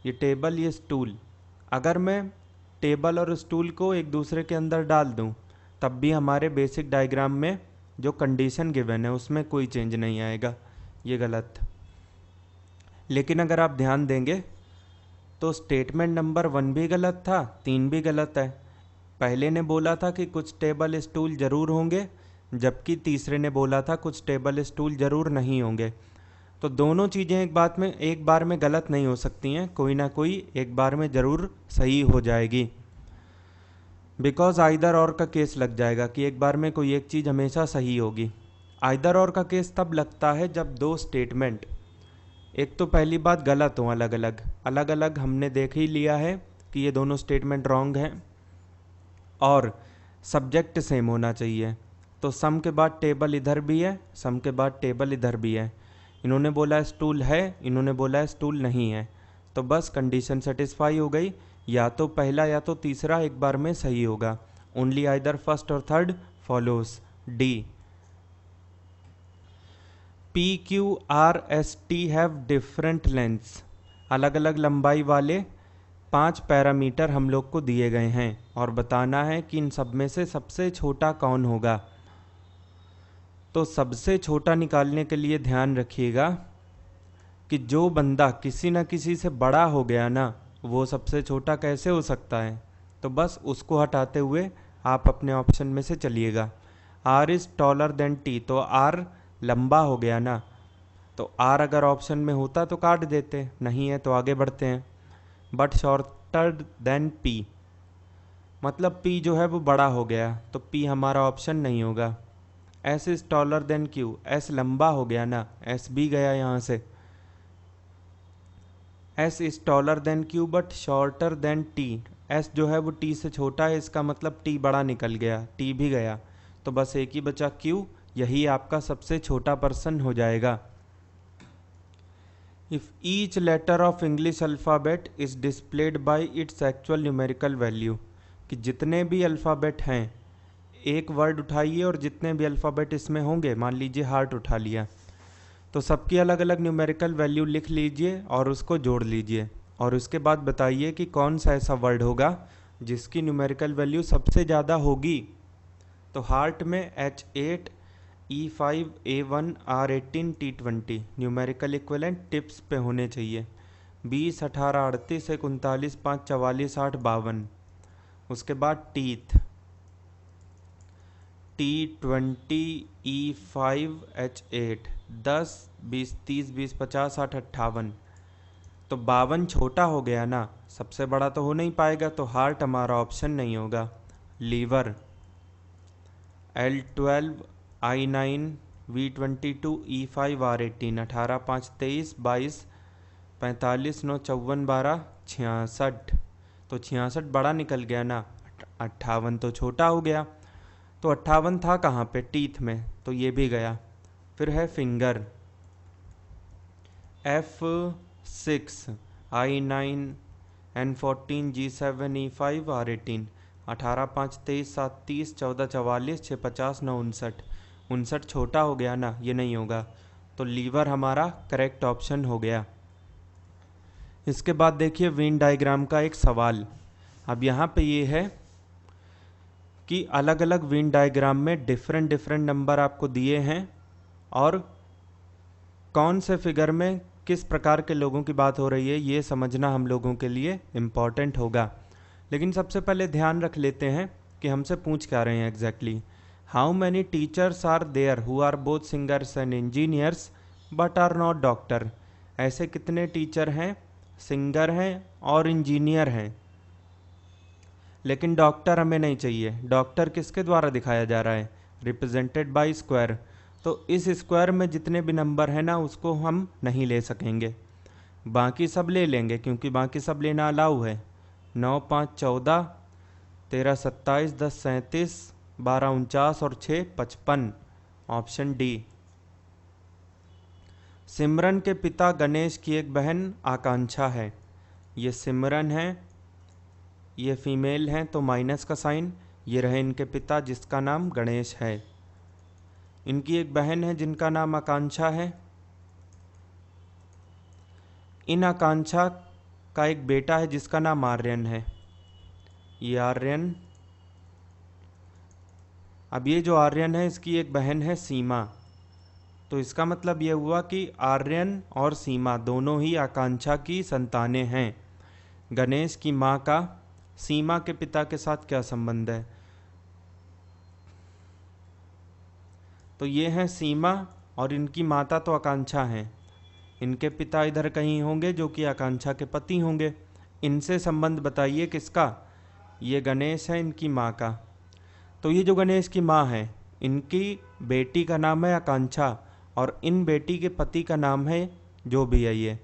ये टेबल, ये स्टूल, अगर मैं टेबल और स्टूल को एक दूसरे के अंदर डाल दूं तब भी हमारे बेसिक डायग्राम में जो कंडीशन गिवन है उसमें कोई चेंज नहीं आएगा, ये गलत। लेकिन अगर आप ध्यान देंगे तो स्टेटमेंट नंबर 1 भी गलत था, 3 भी गलत है। पहले ने बोला था कि कुछ टेबल स्टूल ज़रूर होंगे, जबकि तीसरे ने बोला था कुछ टेबल स्टूल ज़रूर नहीं होंगे। तो दोनों चीज़ें एक बार में गलत नहीं हो सकती हैं, कोई ना कोई एक बार में ज़रूर सही हो जाएगी। बिकॉज आइदर और का केस लग जाएगा कि एक बार में कोई एक चीज़ हमेशा सही होगी। आइदर और का केस तब लगता है जब दो स्टेटमेंट, एक तो पहली बात गलत हो, अलग अलग हमने देख ही लिया है कि ये दोनों स्टेटमेंट रॉन्ग हैं, और सब्जेक्ट सेम होना चाहिए। तो सम के बाद टेबल इधर भी है, सम के बाद टेबल इधर भी है। इन्होंने बोला स्टूल है, इन्होंने बोला स्टूल नहीं है, तो बस कंडीशन सेटिस्फाई हो गई। या तो पहला या तो तीसरा एक बार में सही होगा। ओनली आइदर फर्स्ट और third follows. D. PQRST have different lengths, अलग अलग लंबाई वाले 5 पैरामीटर हम लोग को दिए गए हैं और बताना है कि इन सब में से सबसे छोटा कौन होगा। तो सबसे छोटा निकालने के लिए ध्यान रखिएगा कि जो बंदा किसी न किसी से बड़ा हो गया ना, वो सबसे छोटा कैसे हो सकता है। तो बस उसको हटाते हुए आप अपने ऑप्शन में से चलिएगा। R is taller than T, तो R लंबा हो गया ना, तो R अगर ऑप्शन में होता तो काट देते, नहीं है तो आगे बढ़ते हैं। बट शॉर्टर देन P, मतलब P जो है वो बड़ा हो गया, तो P हमारा ऑप्शन नहीं होगा। S is taller than Q, S लंबा हो गया ना, S भी गया यहाँ से। S is taller than Q but shorter than T, S जो है वो T से छोटा है, इसका मतलब T बड़ा निकल गया, T भी गया, तो बस एक ही बचा Q, यही आपका सबसे छोटा पर्सन हो जाएगा। If each letter of English alphabet is displayed by its actual numerical value, कि जितने भी अल्फ़ाबेट हैं, एक वर्ड उठाइए और जितने भी अल्फ़ाबेट इसमें होंगे, मान लीजिए हार्ट उठा लिया, तो सबकी अलग अलग न्यूमेरिकल वैल्यू लिख लीजिए और उसको जोड़ लीजिए, और उसके बाद बताइए कि कौन सा ऐसा वर्ड होगा जिसकी न्यूमेरिकल वैल्यू सबसे ज़्यादा होगी। तो हार्ट में H8, E5, A1, R18, T20 numerical equivalent tips पे होने चाहिए। 20, 18, 38, 39, 5, 44, 8, 52। उसके बाद टीथ T20, E5, H8, 10, 20, 30, 20, 50, 60, 58। तो 52 छोटा हो गया ना, सबसे बड़ा तो हो नहीं पाएगा, तो हार्ट हमारा ऑप्शन नहीं होगा। Liver L12, I9, V22, E5, R18, 18, 5, 23, 22, 45, 9, 54, 12, 66। तो 66 बड़ा निकल गया ना, 58 तो छोटा हो गया। तो 58 था कहाँ पे, टीथ में, तो ये भी गया। फिर है finger F6, I9, N14, G7, E5, R18, 18, 5, 23, 7, 30, 14, 44, 6, 50, 9, 59। 59 छोटा हो गया ना, ये नहीं होगा, तो लीवर हमारा करेक्ट ऑप्शन हो गया। इसके बाद देखिए वेन डायग्राम का एक सवाल। अब यहाँ पे ये है कि अलग अलग वेन डायग्राम में डिफरेंट डिफरेंट नंबर आपको दिए हैं और कौन से फिगर में किस प्रकार के लोगों की बात हो रही है, ये समझना हम लोगों के लिए इम्पॉर्टेंट होगा। लेकिन सबसे पहले ध्यान रख लेते हैं कि हमसे पूछ क्या रहे हैं exactly. How many teachers are there who are both singers and engineers but are not doctor. ऐसे कितने टीचर हैं, सिंगर हैं और इंजीनियर हैं, लेकिन डॉक्टर हमें नहीं चाहिए। डॉक्टर किसके द्वारा दिखाया जा रहा है, रिप्रेजेंटेड बाय स्क्वायर। तो इस स्क्वायर में जितने भी नंबर हैं ना, उसको हम नहीं ले सकेंगे, बाकी सब ले लेंगे क्योंकि बाकी सब लेना अलाउ है। 9, 5, 14, 13, 27, 10, 37, 12, 49 और 6, 55। Option D. सिमरन के पिता गणेश की एक बहन आकांक्षा है। ये सिमरन है, ये फीमेल हैं तो माइनस का साइन। ये रहे इनके पिता जिसका नाम गणेश है। इनकी एक बहन है जिनका नाम आकांक्षा है। इन आकांक्षा का एक बेटा है जिसका नाम आर्यन है। ये आर्यन। अब ये जो आर्यन है इसकी एक बहन है सीमा। तो इसका मतलब ये हुआ कि आर्यन और सीमा दोनों ही आकांक्षा की संतानें हैं। गणेश की माँ का सीमा के पिता के साथ क्या संबंध है, तो ये हैं सीमा और इनकी माता तो आकांक्षा हैं। इनके पिता इधर कहीं होंगे जो कि आकांक्षा के पति होंगे। इनसे संबंध बताइए किसका, ये गणेश है इनकी माँ का। तो ये जो गणेश की माँ है, इनकी बेटी का नाम है आकांक्षा और इन बेटी के पति का नाम है जो भी है ये।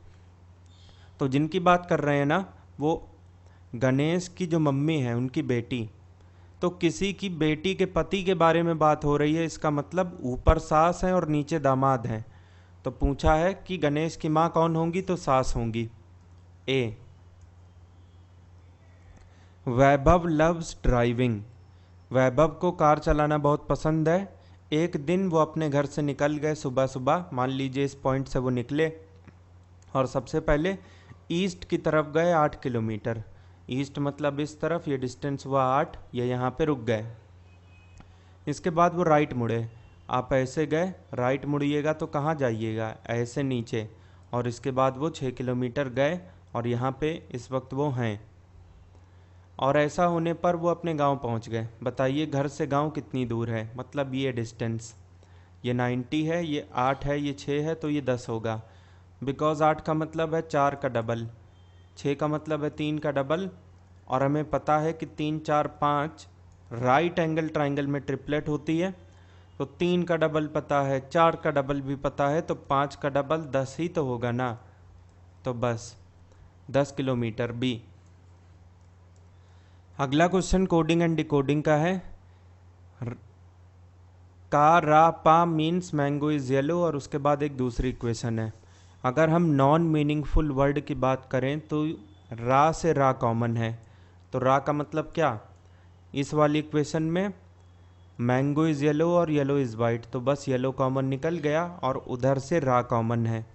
तो जिनकी बात कर रहे हैं ना, वो गणेश की जो मम्मी है उनकी बेटी। तो किसी की बेटी के पति के बारे में बात हो रही है, इसका मतलब ऊपर सास है और नीचे दामाद हैं। तो पूछा है कि गणेश की माँ कौन होंगी, तो सास होंगी। ए। वैभव लव्स ड्राइविंग। वैभव को कार चलाना बहुत पसंद है। एक दिन वो अपने घर से निकल गए सुबह सुबह, मान लीजिए इस पॉइंट से वो निकले और सबसे पहले ईस्ट की तरफ गए 8 किलोमीटर। ईस्ट मतलब इस तरफ, ये डिस्टेंस हुआ 8, ये यहाँ पे रुक गए। इसके बाद वो राइट मुड़े, आप ऐसे गए, राइट मुड़िएगा तो कहाँ जाइएगा, ऐसे नीचे, और इसके बाद वो 6 किलोमीटर गए और यहाँ पे इस वक्त वो हैं। और ऐसा होने पर वो अपने गांव पहुंच गए। बताइए घर से गांव कितनी दूर है, मतलब ये डिस्टेंस, ये 90 है, ये 8 है, ये 6 है, तो ये 10 होगा। बिकॉज 8 का मतलब है 4 का डबल, 6 का मतलब है 3 का डबल, और हमें पता है कि 3 4 5 राइट एंगल ट्राइंगल में ट्रिपलेट होती है। तो 3 का डबल पता है, 4 का डबल भी पता है, तो 5 का डबल 10 ही तो होगा ना। तो बस 10 किलोमीटर बी। अगला क्वेश्चन कोडिंग एंड डिकोडिंग का है। का रा पा मीन्स मैंगो इज़ येलो, और उसके बाद एक दूसरी इक्वेशन है। अगर हम नॉन मीनिंगफुल वर्ड की बात करें तो रा से रा कॉमन है। तो रा का मतलब क्या, इस वाली इक्वेशन में मैंगो इज़ येलो और येलो इज़ वाइट, तो बस येलो कॉमन निकल गया और उधर से रा कॉमन है,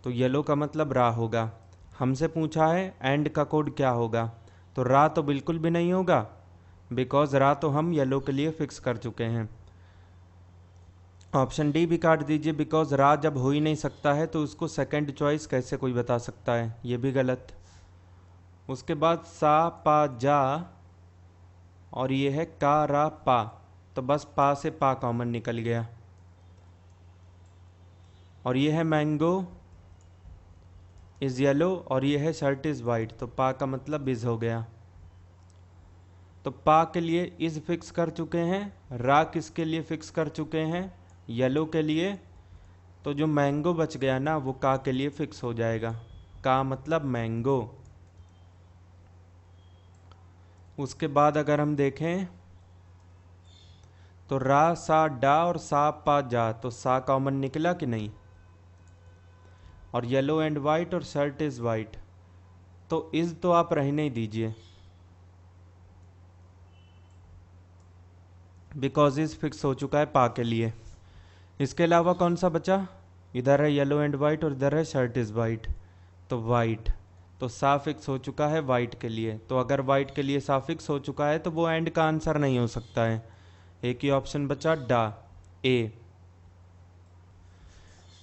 तो येलो का मतलब रा होगा। हमसे पूछा है एंड का कोड क्या होगा, तो रा तो बिल्कुल भी नहीं होगा, बिकॉज रा तो हम येलो के लिए फिक्स कर चुके हैं। ऑप्शन डी भी काट दीजिए, बिकॉज रा जब हो ही नहीं सकता है तो उसको सेकंड चॉइस कैसे कोई बता सकता है, ये भी गलत। उसके बाद सा पा जा, और ये है का रा पा, तो बस पा से पा कॉमन निकल गया। और ये है मैंगो इज़ येलो, और ये है शर्ट इज़ वाइट, तो पा का मतलब इज़ हो गया। तो पा के लिए इज़ फिक्स कर चुके हैं, रा किसके लिए फिक्स कर चुके हैं, येलो के लिए। तो जो मैंगो बच गया ना वो का के लिए फिक्स हो जाएगा, का मतलब मैंगो। उसके बाद अगर हम देखें तो रा सा डा और सा पा जा, तो सा कॉमन निकला कि नहीं, और येलो एंड वाइट और शर्ट इज़ वाइट, तो इज़ तो आप रहने ही दीजिए, बिकॉज इज़ फिक्स हो चुका है पा के लिए। इसके अलावा कौन सा बचा, इधर है येलो एंड वाइट और इधर है शर्ट इज़ वाइट, तो वाइट, तो सा फिक्स हो चुका है वाइट के लिए। तो अगर वाइट के लिए सा फिक्स हो चुका है तो वो एंड का आंसर नहीं हो सकता है। एक ही ऑप्शन बचा डा, ए।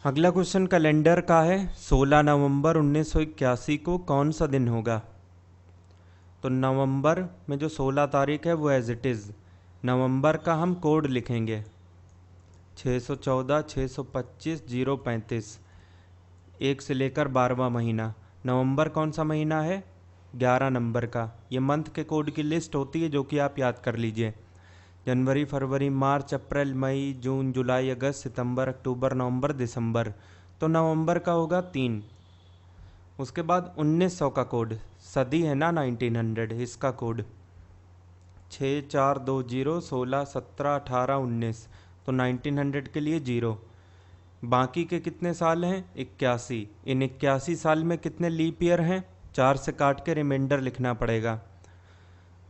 अगला क्वेश्चन कैलेंडर का है। 16 नवंबर 1981 को कौन सा दिन होगा। तो नवंबर में जो 16 तारीख है वो एज इट इज़, नवंबर का हम कोड लिखेंगे 614 625 035, 1 से लेकर 12वां महीना। नवंबर कौन सा महीना है, 11 नंबर का। ये मंथ के कोड की लिस्ट होती है जो कि आप याद कर लीजिए, जनवरी फरवरी मार्च अप्रैल मई जून जुलाई अगस्त सितंबर अक्टूबर नवंबर दिसंबर। तो नवंबर का होगा 3। उसके बाद 1900 का कोड, सदी है ना 1900, इसका कोड 6420 16 17 18 19, तो 1900 के लिए 0। बाकी के कितने साल हैं, 81। इन 81 साल में कितने लीप ईयर हैं, 4 से काट के रिमाइंडर लिखना पड़ेगा।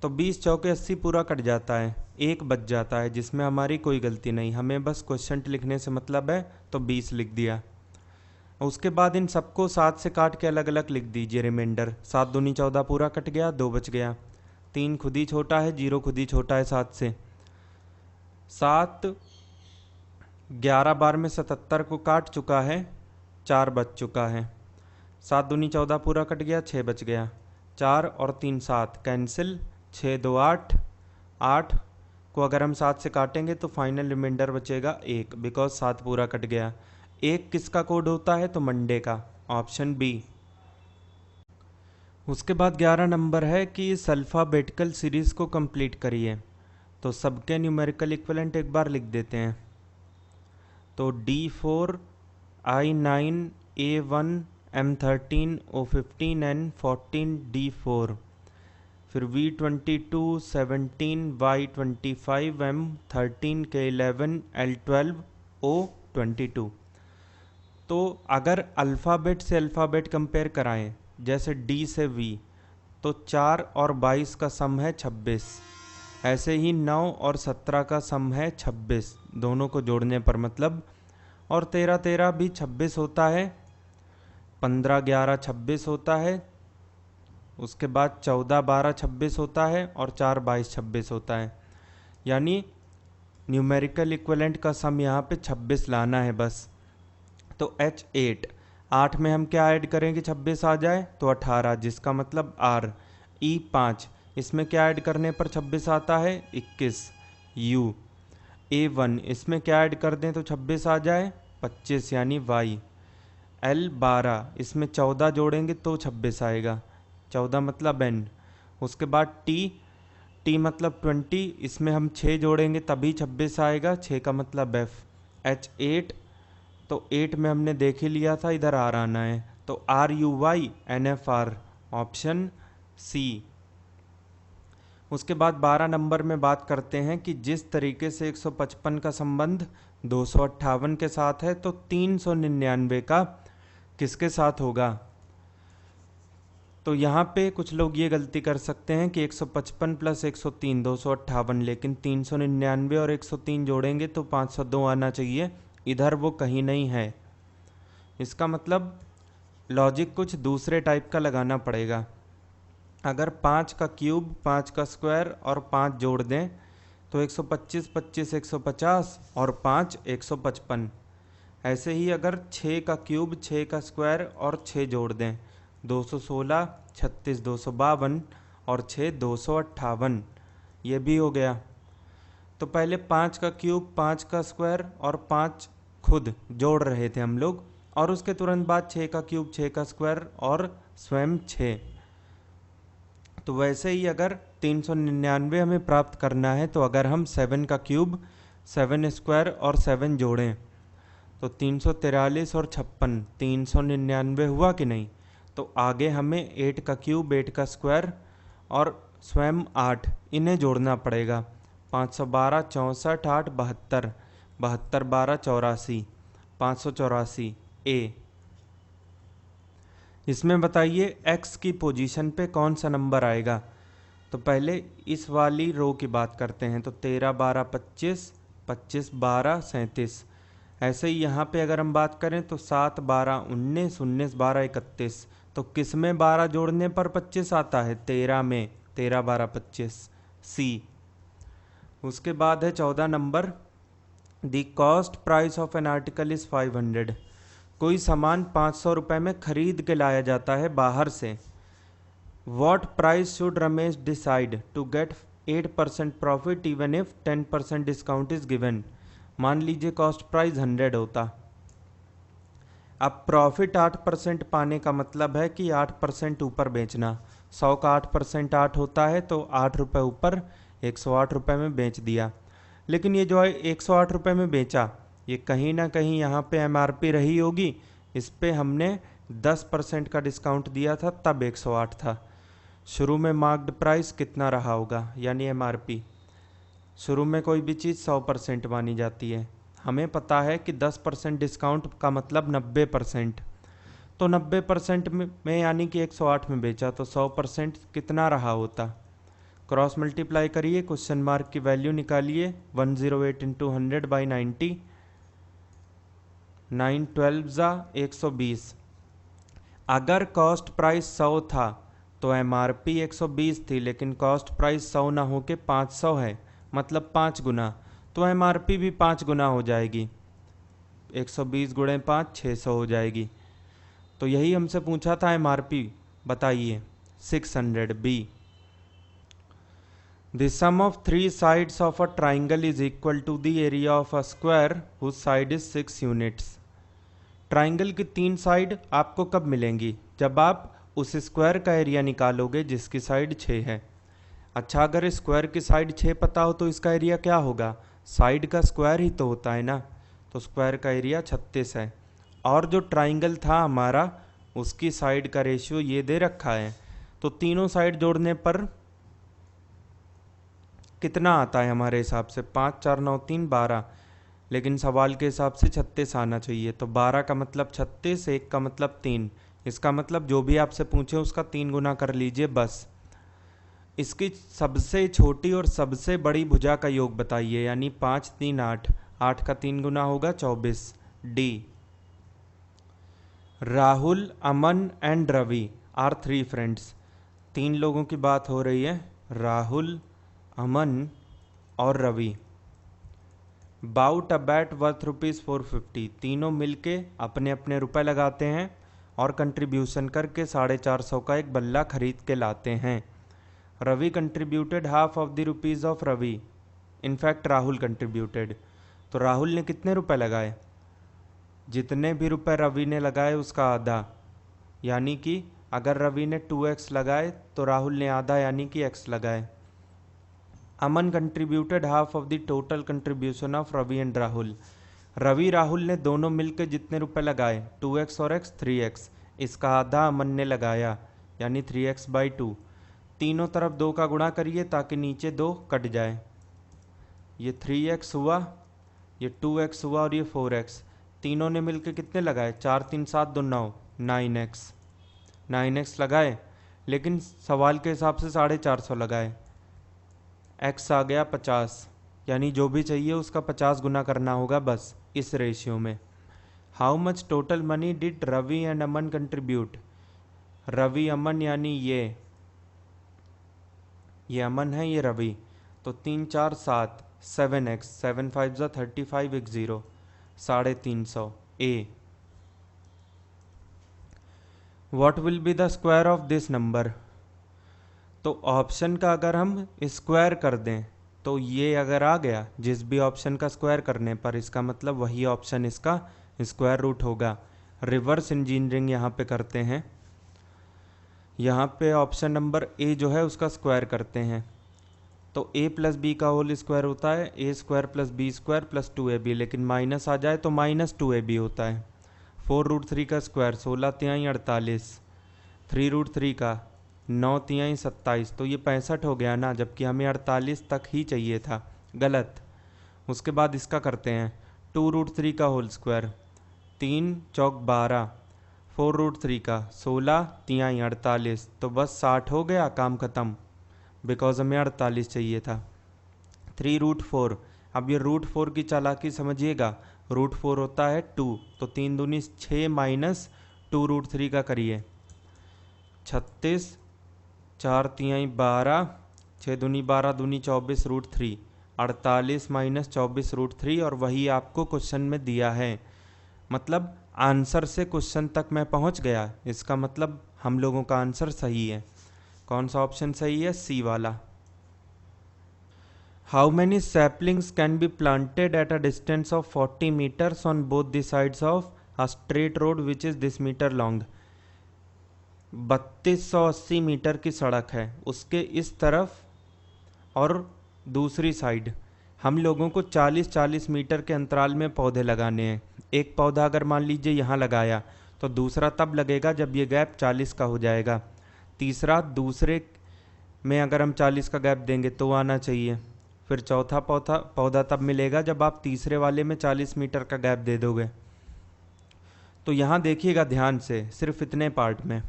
तो 20 चौके 80 पूरा कट जाता है, एक बच जाता है जिसमें हमारी कोई गलती नहीं, हमें बस क्वेश्चन लिखने से मतलब है, तो 20 लिख दिया। उसके बाद इन सबको 7 से काट के अलग अलग लिख दीजिए रिमाइंडर। 7 दूनी 14 पूरा कट गया, 2 बच गया, 3 खुद ही छोटा है, 0 खुद ही छोटा है 7 से। 7 11 बार में 77 को काट चुका है, 4 बच चुका है। 7 दूनी 14 पूरा कट गया, 6 बच गया, 4 और 3 7 कैंसिल, 6 2 8, 8 को अगर हम 7 से काटेंगे तो फाइनल रिमाइंडर बचेगा 1, बिकॉज 7 पूरा कट गया। 1 किसका कोड होता है, तो मंडे का, ऑप्शन बी। उसके बाद 11 नंबर है कि इस अल्फ़ाबेटिकल सीरीज़ को कंप्लीट करिए। तो सबके न्यूमेरिकल इक्विवेलेंट एक बार लिख देते हैं। तो D4 I9 A1 M13 O15 N14 D4, फिर V22 17 Y25 M13 K11 L12 O22। तो अगर अल्फ़ाबेट से अल्फ़ाबेट कंपेयर कराएं, जैसे D से V, तो 4 और 22 का सम है 26, ऐसे ही 9 और 17 का सम है 26, दोनों को जोड़ने पर मतलब, और 13 13 भी 26 होता है, 15 11 26 होता है, उसके बाद 14 12 26 होता है और 4 22 26 होता है। यानी न्यूमेरिकल इक्विवेलेंट का सम यहाँ पे 26 लाना है बस। तो H8, 8 में हम क्या ऐड करेंगे 26 आ जाए तो 18, जिसका मतलब R। E5, इसमें क्या ऐड करने पर 26 आता है 21। U। A1, इसमें क्या ऐड कर दें तो 26 आ जाए 25 यानी Y। L12, इसमें 14 जोड़ेंगे तो 26 आएगा, 14 मतलब N। उसके बाद T मतलब 20, इसमें हम 6 जोड़ेंगे तभी 26 आएगा, 6 का मतलब F। H8, तो 8 में हमने देख ही लिया था, इधर R आना है, तो RUY NFR, ऑप्शन C। उसके बाद 12 नंबर में बात करते हैं कि जिस तरीके से 155 का संबंध 258 के साथ है तो 399 का किसके साथ होगा। तो यहाँ पे कुछ लोग ये गलती कर सकते हैं कि 155 प्लस 103 258, लेकिन 399 और 103 जोड़ेंगे तो 502 आना चाहिए, इधर वो कहीं नहीं है। इसका मतलब लॉजिक कुछ दूसरे टाइप का लगाना पड़ेगा। अगर 5 का क्यूब 5 का स्क्वायर और 5 जोड़ दें तो 125 25 150 और 5 155। ऐसे ही अगर 6 का क्यूब 6 का स्क्वायर और 6 जोड़ दें 216 36 252 और 6 258, ये भी हो गया। तो पहले 5 का क्यूब 5 का स्क्वायर और 5 खुद जोड़ रहे थे हम लोग, और उसके तुरंत बाद 6 का क्यूब 6 का स्क्वायर और स्वयं 6। तो वैसे ही अगर 399 हमें प्राप्त करना है तो अगर हम 7 का क्यूब 7 स्क्वायर और 7 जोड़ें तो 343 और 56 399 हुआ कि नहीं। तो आगे हमें 8 का क्यूब 8 का स्क्वायर और स्वयं 8 इन्हें जोड़ना पड़ेगा। 512 64 8 72 72 12 84 584 A। इसमें बताइए x की पोजीशन पे कौन सा नंबर आएगा। तो पहले इस वाली रो की बात करते हैं, तो 13 12 25 25 12 37। ऐसे ही यहाँ पे अगर हम बात करें तो 7 12 19 19 12 31। तो किस में 12 जोड़ने पर 25 आता है 13 में, 13 12 25 C। उसके बाद है 14 number, the cost price of an article is 500। कोई सामान 500 रुपये में खरीद के लाया जाता है बाहर से। What price should Ramesh decide to get 8% profit even if 10% discount is given. मान लीजिए कॉस्ट प्राइस 100 होता। अब प्रॉफिट 8% पाने का मतलब है कि 8% ऊपर बेचना। 100 का 8% 8 होता है, तो 8 रुपये ऊपर 108 रुपये में बेच दिया। लेकिन ये जो है 108 रुपये में बेचा, ये कहीं ना कहीं यहाँ पे MRP रही होगी, इस पे हमने 10% का डिस्काउंट दिया था तब 108 था। शुरू में मार्क्ड प्राइस कितना रहा होगा, यानी MRP। शुरू में कोई भी चीज़ 100% मानी जाती है। हमें पता है कि 10% डिस्काउंट का मतलब 90%। तो 90% में यानी कि 108 में बेचा, तो 100% कितना रहा होता। क्रॉस मल्टीप्लाई करिए, क्वेश्चन मार्क की वैल्यू निकालिए। 108 इंटू 100 बाई 90, 9 12 ज़ा 120। अगर कॉस्ट प्राइस 100 था तो MRP 120 थी, लेकिन कॉस्ट प्राइस 100 ना हो के 500 है, मतलब 5 गुना, तो MRP भी 5 गुना हो जाएगी। 120 गुणे 5 600 हो जाएगी। तो यही हमसे पूछा था MRP, बताइए 600 B। The sum of 3 sides of a triangle is equal to the area of a square whose side is 6 units। Triangle की 3 साइड आपको कब मिलेंगी, जब आप उस स्क्वायर का एरिया निकालोगे जिसकी साइड 6 है। अच्छा, अगर स्क्वायर की साइड 6 पता हो तो इसका एरिया क्या होगा, साइड का स्क्वायर ही तो होता है ना। तो स्क्वायर का एरिया 36 है। और जो ट्राइंगल था हमारा, उसकी साइड का रेशियो ये दे रखा है। तो तीनों साइड जोड़ने पर कितना आता है हमारे हिसाब से, 5 4 9 3 12, लेकिन सवाल के हिसाब से 36 आना चाहिए। तो 12 का मतलब 36, 1 का मतलब 3। इसका मतलब जो भी आपसे पूछे उसका 3 गुना कर लीजिए बस। इसकी सबसे छोटी और सबसे बड़ी भुजा का योग बताइए, यानी 5 3 8, 8 का 3 गुना होगा 24 D। Rahul, Aman and Ravi are 3 friends. तीन लोगों की बात हो रही है, राहुल, अमन और Ravi. Bought a bat worth ₹450, तीनों मिलके अपने अपने रुपए लगाते हैं और कंट्रीब्यूशन करके 450 का एक बल्ला खरीद के लाते हैं। Ravi contributed half of the rupees of Ravi, in fact Rahul contributed. तो राहुल ने कितने रुपए लगाए? जितने भी रुपए रवि ने लगाए उसका आधा, यानी कि अगर रवि ने 2x लगाए तो राहुल ने आधा यानी कि x लगाए। Aman contributed half of the total contribution of Ravi and Rahul. Ravi Rahul ने दोनों मिलकर जितने रुपए लगाए 2x और x 3x, इसका आधा अमन ने लगाया यानी 3x/2। तीनों तरफ 2 का गुणा करिए ताकि नीचे 2 कट जाए। ये 3x हुआ, ये 2x हुआ और ये 4x। तीनों ने मिलकर कितने लगाए? 4 3 7 2 9, 9x लगाए, लेकिन सवाल के हिसाब से 450 लगाए। x आ गया 50, यानी जो भी चाहिए उसका 50 गुना करना होगा बस इस रेशियो में। How much total money did Ravi and Aman contribute? Ravi Aman यानी ये अमन है, ये रवि। तो 3 4 7, 7x, 7 5 35, एक 0, 350 A. What will be the square of this number? तो ऑप्शन का अगर हम स्क्वायर कर दें तो ये अगर आ गया जिस भी ऑप्शन का स्क्वायर करने पर, इसका मतलब वही ऑप्शन इसका स्क्वायर रूट होगा। रिवर्स इंजीनियरिंग यहाँ पे करते हैं। यहाँ पे ऑप्शन नंबर ए जो है उसका स्क्वायर करते हैं तो a प्लस बी का होल स्क्वायर होता है a² + b² + 2ab, लेकिन माइनस आ जाए तो -2ab होता है। 4√3 का स्क्वायर 16 तिहाई 48, 3√3 का 9 तिहाई 27, तो ये 65 हो गया ना, जबकि हमें 48 तक ही चाहिए था, गलत। उसके बाद इसका करते हैं 2√3 का होल स्क्वायर 3 चौक 12, 4√3 का 16 तिहाई 48, तो बस 60 हो गया, काम ख़त्म, बिकॉज हमें 48 चाहिए था। 3√4, अब ये √4 की चालाकी समझिएगा, √4 होता है 2, तो 3 दूनी 6 माइनस 2√3 का करिए 36, 4 तिहाई 12, 6 दूनी 12 दूनी 24 √3, 48 माइनस 24 √3, और वही आपको क्वेश्चन में दिया है। मतलब आंसर से क्वेश्चन तक मैं पहुंच गया, इसका मतलब हम लोगों का आंसर सही है। कौन सा ऑप्शन सही है? सी वाला। How many saplings can be planted at a distance of 40 metres on both the sides of a straight road which is this metre long? 3280 metre की सड़क है, उसके इस तरफ और दूसरी साइड हम लोगों को 40-40 मीटर के अंतराल में पौधे लगाने हैं। एक पौधा अगर मान लीजिए यहाँ लगाया तो दूसरा तब लगेगा जब ये गैप 40 का हो जाएगा, तीसरा दूसरे में अगर हम 40 का गैप देंगे तो आना चाहिए, फिर चौथा पौधा तब मिलेगा जब आप तीसरे वाले में 40 मीटर का गैप दे दोगे। तो यहाँ देखिएगा ध्यान से, सिर्फ इतने पार्ट में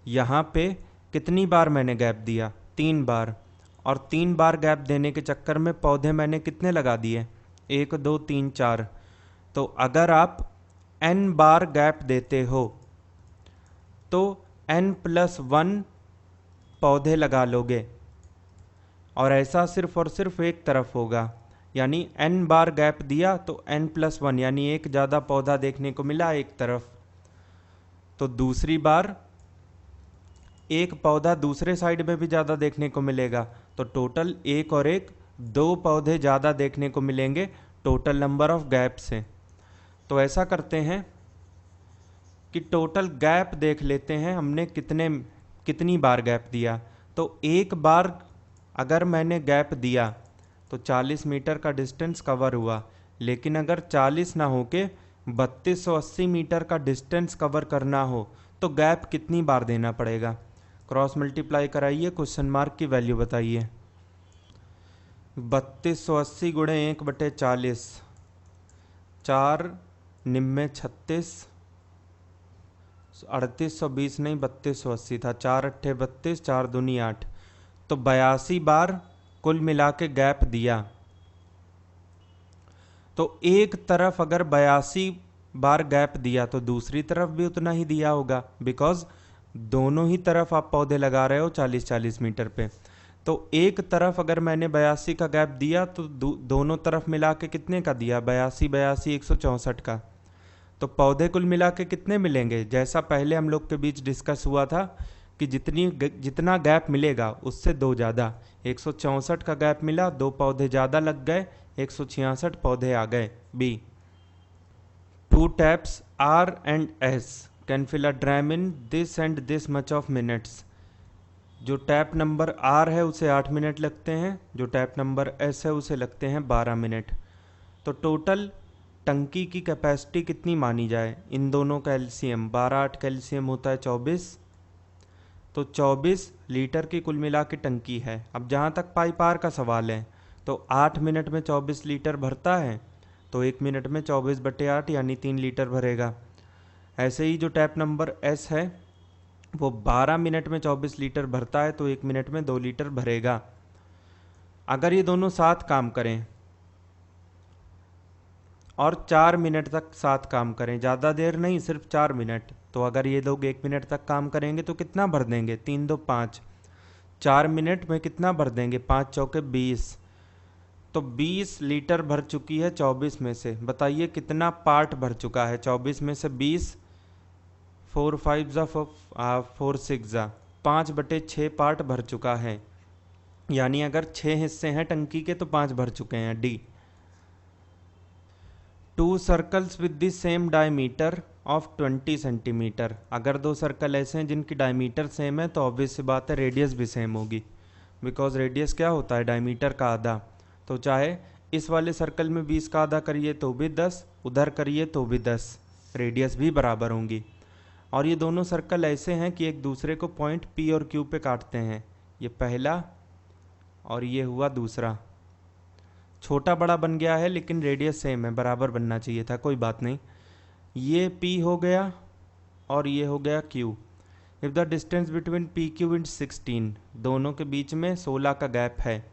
यहाँ पे कितनी बार मैंने गैप दिया? 3 बार, और 3 बार गैप देने के चक्कर में पौधे मैंने कितने लगा दिए? 1 2 3 4। तो अगर आप n बार गैप देते हो तो n+1 पौधे लगा लोगे, और ऐसा सिर्फ और सिर्फ एक तरफ होगा, यानी n बार गैप दिया तो n+1 यानी एक ज़्यादा पौधा देखने को मिला एक तरफ, तो दूसरी बार एक पौधा दूसरे साइड में भी ज़्यादा देखने को मिलेगा, तो टोटल 1 और 1 2 पौधे ज़्यादा देखने को मिलेंगे टोटल नंबर ऑफ गैप से। तो ऐसा करते हैं कि टोटल गैप देख लेते हैं हमने कितनी बार गैप दिया। तो एक बार अगर मैंने गैप दिया तो 40 मीटर का डिस्टेंस कवर हुआ, लेकिन अगर 40 ना हो के 3280 मीटर का डिस्टेंस कवर करना हो तो गैप कितनी बार देना पड़ेगा? क्रॉस मल्टीप्लाई कराइए, क्वेश्चन मार्क की वैल्यू बताइए। 3280 गुणे 1/40, 4 निम्मे 36, 3820 नहीं 3280 था, 4 अट्ठे 32, 4 दूनी 8, तो 82 बार कुल मिला के गैप दिया। तो एक तरफ अगर 82 बार गैप दिया तो दूसरी तरफ भी उतना ही दिया होगा, बिकॉज दोनों ही तरफ आप पौधे लगा रहे हो 40-40 मीटर पे। तो एक तरफ अगर मैंने 82 का गैप दिया तो दोनों तरफ मिला के कितने का दिया, 82 164 का। तो पौधे कुल मिला के कितने मिलेंगे, जैसा पहले हम लोग के बीच डिस्कस हुआ था कि जितना गैप मिलेगा उससे दो ज़्यादा। 164 का गैप मिला, दो पौधे ज़्यादा लग गए, 166 पौधे आ गए। B, 2 taps R and S can fill a dram in this and this much of minutes। जो टैप नंबर R है उसे 8 मिनट लगते हैं, जो टैप नंबर S है उसे लगते हैं 12 मिनट। तो टोटल टंकी की कैपेसिटी कितनी मानी जाए, इन दोनों का एलसीएम 12 8 का एलसीएम होता है 24, तो 24 लीटर की कुल मिला के टंकी है। अब जहाँ तक पाइप आर का सवाल है, तो 8 मिनट में 24 लीटर भरता है, तो 1 मिनट में 24/8 यानी 3 लीटर भरेगा। ऐसे ही जो टैप नंबर एस है वो 12 मिनट में 24 लीटर भरता है, तो 1 मिनट में 2 लीटर भरेगा। अगर ये दोनों साथ काम करें और 4 मिनट तक साथ काम करें, ज़्यादा देर नहीं, सिर्फ 4 मिनट, तो अगर ये लोग 1 मिनट तक काम करेंगे तो कितना भर देंगे, 3 2 5, 4 मिनट में कितना भर देंगे, 5 चौके 20, तो 20 लीटर भर चुकी है 24 में से। बताइए कितना पार्ट भर चुका है 24 में से 20, 4 5 जा 4 6 जा 5/6 पार्ट भर चुका है, यानी अगर 6 हिस्से हैं टंकी के तो 5 भर चुके हैं। D, 2 circles with the same diameter of 20 centimetre. अगर दो सर्कल ऐसे हैं जिनकी डायमीटर सेम है तो ऑब्वियस सी बात है रेडियस भी सेम होगी, बिकॉज रेडियस क्या होता है, डायमीटर का आधा। तो चाहे इस वाले सर्कल में 20 का आधा करिए तो भी 10, उधर करिए तो भी 10, रेडियस भी बराबर होंगी। और ये दोनों सर्कल ऐसे हैं कि एक दूसरे को पॉइंट पी और क्यू पे काटते हैं, ये पहला और ये हुआ दूसरा। छोटा बड़ा बन गया है लेकिन रेडियस सेम है, बराबर बनना चाहिए था, कोई बात नहीं। ये P हो गया और ये हो गया Q। If the distance between P Q and 16, दोनों के बीच में 16 का गैप है,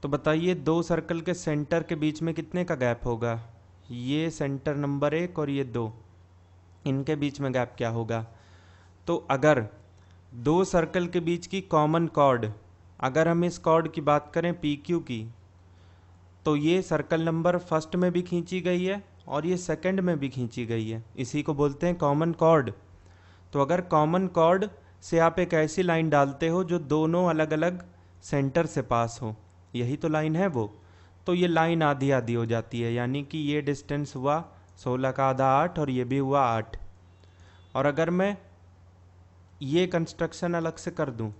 तो बताइए दो सर्कल के सेंटर के बीच में कितने का गैप होगा, ये सेंटर नंबर 1 और ये 2, इनके बीच में गैप क्या होगा। तो अगर दो सर्कल के बीच की कॉमन कॉर्ड, अगर हम इस कॉर्ड की बात करें पी क्यू की, तो ये सर्कल नंबर फर्स्ट में भी खींची गई है और ये सेकंड में भी खींची गई है, इसी को बोलते हैं कॉमन कॉर्ड। तो अगर कॉमन कॉर्ड से आप एक ऐसी लाइन डालते हो जो दोनों अलग अलग सेंटर से पास हो, यही तो लाइन है वो, तो ये लाइन आधी आधी हो जाती है, यानी कि ये डिस्टेंस हुआ 16 का आधा 8 और ये भी हुआ 8। और अगर मैं ये कंस्ट्रक्शन अलग से कर दूं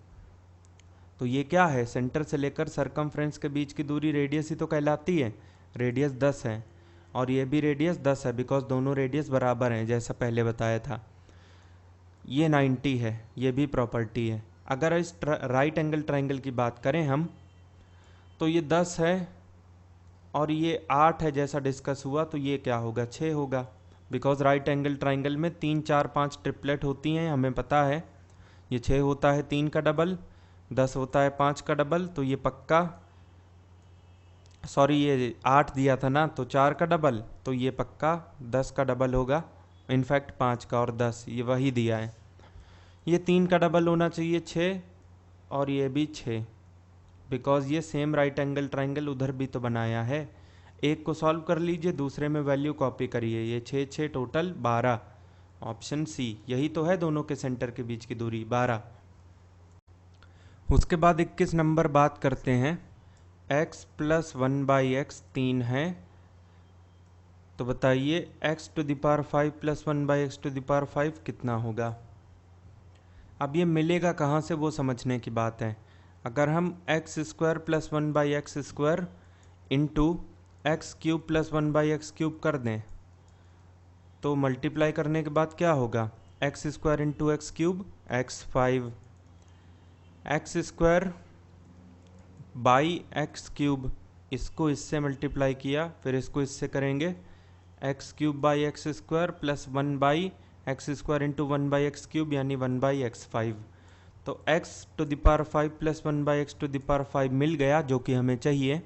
तो ये क्या है, सेंटर से लेकर सरकमफ्रेंस के बीच की दूरी रेडियस ही तो कहलाती है, रेडियस 10 है और ये भी रेडियस 10 है, बिकॉज दोनों रेडियस बराबर हैं जैसा पहले बताया था। ये 90 है, ये भी प्रॉपर्टी है। अगर इस राइट एंगल ट्राइंगल की बात करें हम, तो ये 10 है और ये 8 है जैसा डिस्कस हुआ, तो ये क्या होगा, 6 होगा, बिकॉज राइट एंगल ट्राइंगल में 3 4 5 ट्रिपलेट होती हैं, हमें पता है। ये 6 होता है 3 का डबल, 10 होता है 5 का डबल, तो ये पक्का, सॉरी ये 8 दिया था ना, तो 4 का डबल, तो ये पक्का 10 का डबल होगा, इनफैक्ट 5 का और 10 ये वही दिया है। ये 3 का डबल होना चाहिए 6 और ये भी 6, बिकॉज ये सेम राइट एंगल ट्राइंगल उधर भी तो बनाया है। एक को सॉल्व कर लीजिए, दूसरे में वैल्यू कॉपी करिए, ये 6 6 टोटल 12, ऑप्शन सी, यही तो है दोनों के सेंटर के बीच की दूरी 12। उसके बाद 21 नंबर बात करते हैं, x + 1/x 3 है, तो बताइए x⁵ + 1/x⁵ कितना होगा। अब ये मिलेगा कहाँ से वो समझने की बात है। अगर हम x² + 1/x² into x³ + 1/x³ कर दें तो मल्टीप्लाई करने के बाद क्या होगा, x² × x³ x5, x² by x³, इसको इससे मल्टीप्लाई किया, फिर इसको इससे करेंगे, x³ by x² + 1/x² into 1/x³ यानी 1/x5। तो x⁵ + 1/x⁵ मिल गया जो कि हमें चाहिए,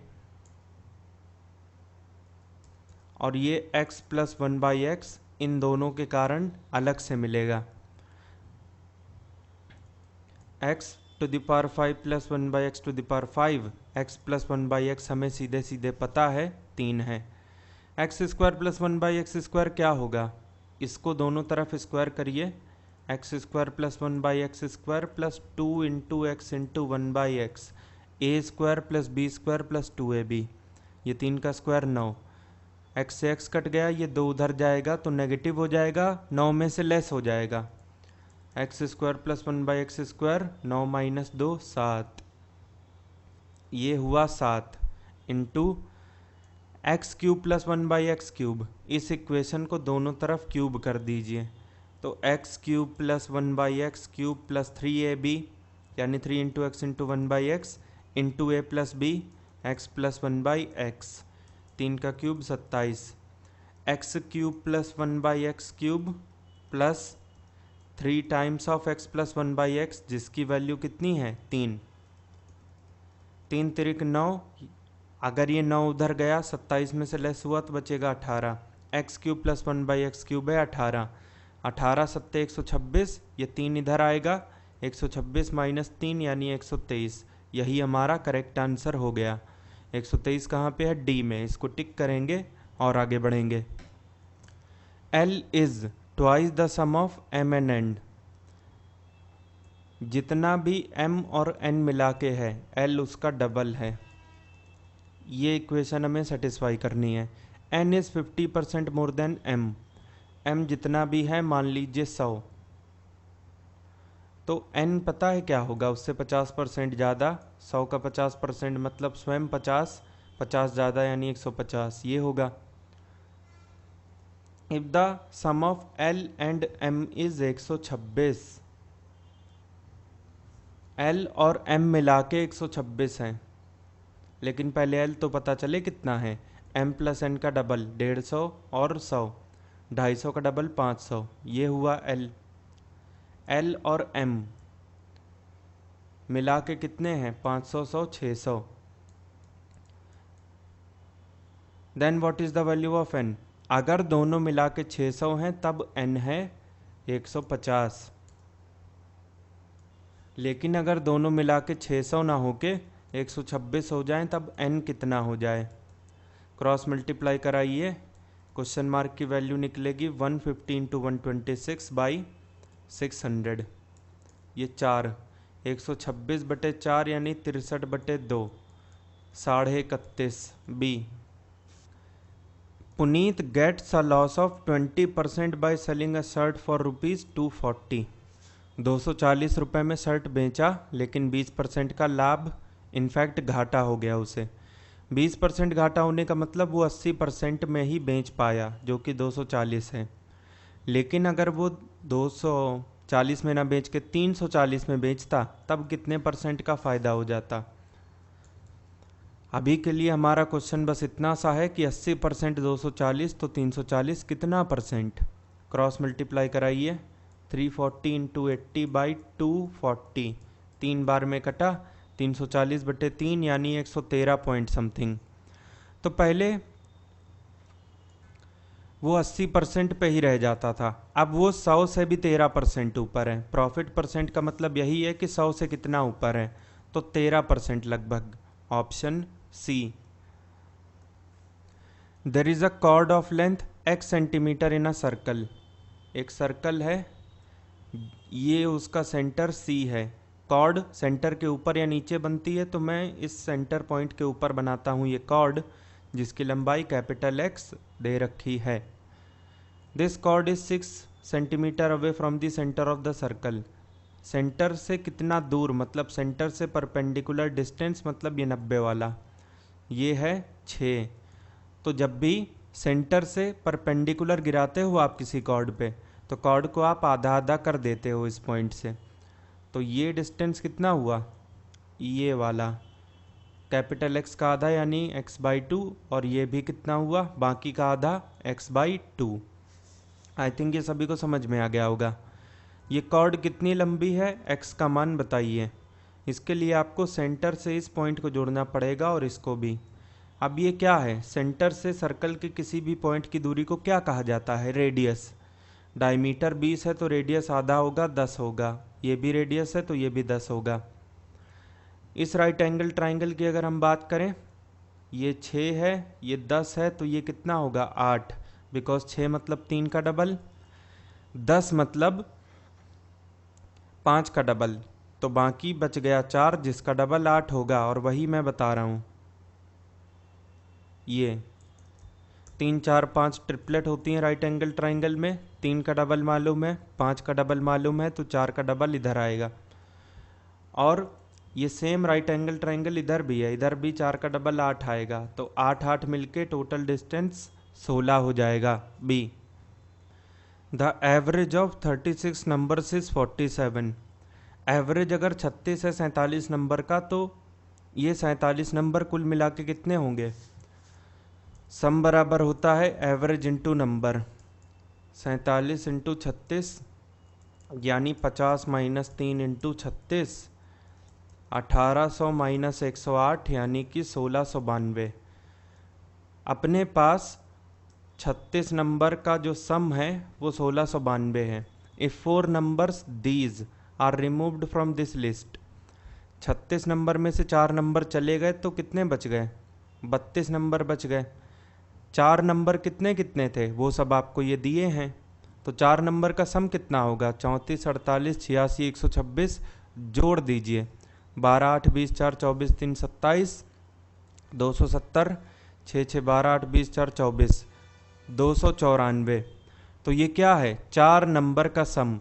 और ये x + 1/x इन दोनों के कारण अलग से मिलेगा। X to the power 5 plus 1 by x to the power 5, x plus 1 by x हमें सीधे सीधे पता है 3 है। X square plus 1 by x square क्या होगा, इसको दोनों तरफ स्क्वायर करिए, x square plus 1 by x square plus 2 into x into 1 by x, a square plus b square plus 2ab, ये 3 का स्क्वायर 9, एक्स से एक्स कट गया, ये 2 उधर जाएगा तो नेगेटिव हो जाएगा, 9 में से लेस हो जाएगा, x square plus 1 by x square 9 minus 2 7, ये हुआ 7 into x cube plus 1 by x cube, इस इक्वेशन को दोनों तरफ क्यूब कर दीजिए, तो x cube plus 1 by x cube plus 3ab, यानी 3 into x into 1 by x into a plus b x plus 1 by x, 3 का cube 27, x cube plus 1 by x cube plus 3 times of x plus 1 by x, जिसकी value कितनी है 3, 3 तिरिक 9, अगर ये 9 उधर गया 27 में से लेस हुआ तो बचेगा 18, x cube plus 1 by x cube है 18, 18 सत्ते 126, ये 3 इधर आएगा, 126 माइनस 3 यानी 123, यही हमारा करेक्ट आंसर हो गया। 123 कहाँ पे है, डी में, इसको टिक करेंगे और आगे बढ़ेंगे। L is twice the sum of M N and, जितना भी एम और एन मिला के है एल उसका डबल है, ये इक्वेशन हमें सेटिस्फाई करनी है। N is 50% more than M, M जितना भी है मान लीजिए 100, तो एन पता है क्या होगा, उससे 50% ज़्यादा, 100 का 50% मतलब स्वयं 50, 50 ज़्यादा यानी 150, ये होगा। If the sum of L and M is 126, L और एम मिला के 126 हैं, लेकिन पहले एल तो पता चले कितना है, एम प्लस एन का डबल 150 और 100, 250 का डबल 500, ये हुआ एल। एल और एम मिला के कितने हैं 500, 100, 600, then what is the value of N, अगर दोनों मिला के 600 हैं तब एन है 150, लेकिन अगर दोनों मिला के 600 ना होके 126 हो जाएं तब एन कितना हो जाए, क्रॉस मल्टीप्लाई कराइए, क्वेश्चन मार्क की वैल्यू निकलेगी 150 इंटू 126 बाई 600, ये 4, 126 बटे 4 यानी 63 बटे 2, 31.5 B. Puneet gets a loss of 20% by selling a shirt for ₹240, 240 रुपये में शर्ट बेचा लेकिन 20% का लाभ, इनफैक्ट घाटा हो गया उसे। 20% घाटा होने का मतलब वो 80% में ही बेच पाया जो कि 240 है, लेकिन अगर वो 240 में ना बेच के 340 में बेचता तब कितने % का फ़ायदा हो जाता। अभी के लिए हमारा क्वेश्चन बस इतना सा है कि 80% 240 तो 340 कितना %, क्रॉस मल्टीप्लाई कराइए, 340 इंटू 80 बाई 240, 3 बार में कटा, 340 बटे 3 यानी 113 पॉइंट समथिंग। तो पहले वो 80% पे ही रह जाता था, अब वो 100 से भी 13% ऊपर है। प्रॉफिट परसेंट का मतलब यही है कि 100 से कितना ऊपर है, तो 13% लगभग, option C. There is a chord of length x centimetre in a circle, एक सर्कल है, ये उसका सेंटर C है, कॉर्ड सेंटर के ऊपर या नीचे बनती है, तो मैं इस सेंटर पॉइंट के ऊपर बनाता हूँ ये कॉर्ड जिसकी लंबाई कैपिटल X दे रखी है। This cord is 6 centimetre away from the centre of the circle, centre से कितना दूर मतलब सेंटर से परपेंडिकुलर डिस्टेंस मतलब ये 90 वाला, ये है 6। तो जब भी सेंटर से परपेंडिकुलर गिराते हो आप किसी कॉर्ड पे, तो कॉर्ड को आप आधा आधा कर देते हो इस पॉइंट से, तो ये डिस्टेंस कितना हुआ, ये वाला कैपिटल X का आधा यानी x/2, और ये भी कितना हुआ बाकी का आधा x/2। आई थिंक ये सभी को समझ में आ गया होगा। ये कॉर्ड कितनी लंबी है, x का मान बताइए। इसके लिए आपको सेंटर से इस पॉइंट को जोड़ना पड़ेगा और इसको भी। अब ये क्या है, सेंटर से सर्कल के किसी भी पॉइंट की दूरी को क्या कहा जाता है, रेडियस। डायमीटर 20 है तो रेडियस आधा होगा, 10 होगा। ये भी रेडियस है तो ये भी 10 होगा। इस राइट एंगल ट्राइंगल की अगर हम बात करें, ये 6 है, ये 10 है, तो ये कितना होगा 8, बिकॉज 6 मतलब 3 का डबल, 10 मतलब 5 का डबल, तो बाकी बच गया 4 जिसका डबल 8 होगा। और वही मैं बता रहा हूँ, ये 3 4 5 ट्रिपलेट होती हैं राइट एंगल ट्राइंगल में। 3 का डबल मालूम है, 5 का डबल मालूम है, तो 4 का डबल इधर आएगा। और ये सेम राइट एंगल ट्राइंगल इधर भी है, इधर भी 4 का डबल 8 आएगा, तो 8 8 मिलके टोटल डिस्टेंस 16 हो जाएगा B. The average of 36 numbers is 47। Average अगर 36 है 47 नंबर का, तो ये 47 नंबर कुल मिला के कितने होंगे? सम बराबर होता है एवरेज इंटू नंबर। 47 इंटू 36 यानी 50 माइनस 3 इंटू 36, 1800 माइनस 108 यानी कि 1692। अपने पास 36 नंबर का जो सम है वो 1692 है। If 4 numbers these are removed from this list, 36 number में से 4 नंबर चले गए तो कितने बच गए? 32 नंबर बच गए। 4 नंबर कितने कितने थे वो सब आपको ये दिए हैं, तो 4 नंबर का सम कितना होगा? 34 48 86 126 जोड़ दीजिए, 12 8 20 4 24 3 27 270, 6 6 12 8 20 4 24 294। तो ये क्या है? 4 नंबर का सम।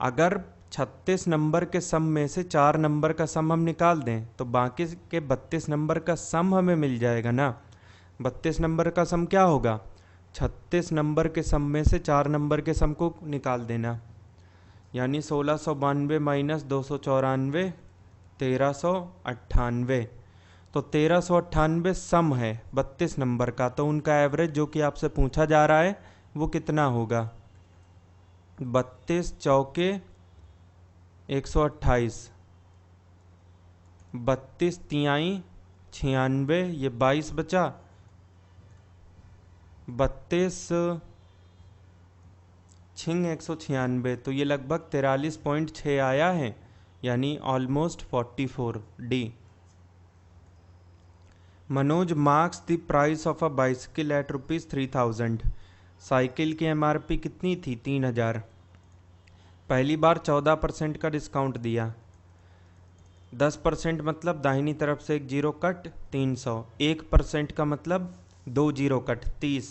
अगर 36 नंबर के सम में से 4 नंबर का सम हम निकाल दें तो बाकी के 32 नंबर का सम हमें मिल जाएगा ना। 32 नंबर का सम क्या होगा? 36 नंबर के सम में से 4 नंबर के सम को निकाल देना, यानी 1692 माइनस 294 1398। तो 1398 सम है 32 नंबर का, तो उनका एवरेज जो कि आपसे पूछा जा रहा है वो कितना होगा? 32 चौके 128, 32 तिहाई 96, ये 22 बचा, 32 छिंग 196, तो ये लगभग 43.6 आया है, यानी almost 44 D. Manoj marks the price of a bicycle at ₹3000। Cycle की एमआरपी कितनी थी? 3000। पहली बार 14% का डिस्काउंट दिया, 10% मतलब दाहिनी तरफ से एक जीरो कट 300, 1% का मतलब 2 जीरो कट 30,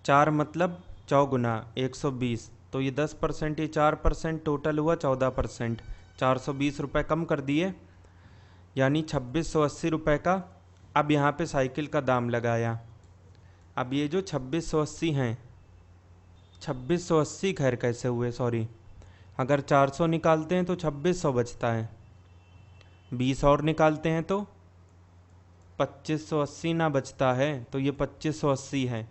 4 मतलब चौगुना 120, तो ये 10%, ये 4%, टोटल हुआ 14%। 420 रुपये कम कर दिए, यानी 2680 रुपये का अब यहाँ पे साइकिल का दाम लगाया। अब ये जो 2680 हैं, 2680 खैर कैसे हुए, सॉरी, अगर 400 निकालते हैं तो 2600 बचता है, 20 और निकालते हैं तो 2580 ना बचता है, तो ये 2580 है।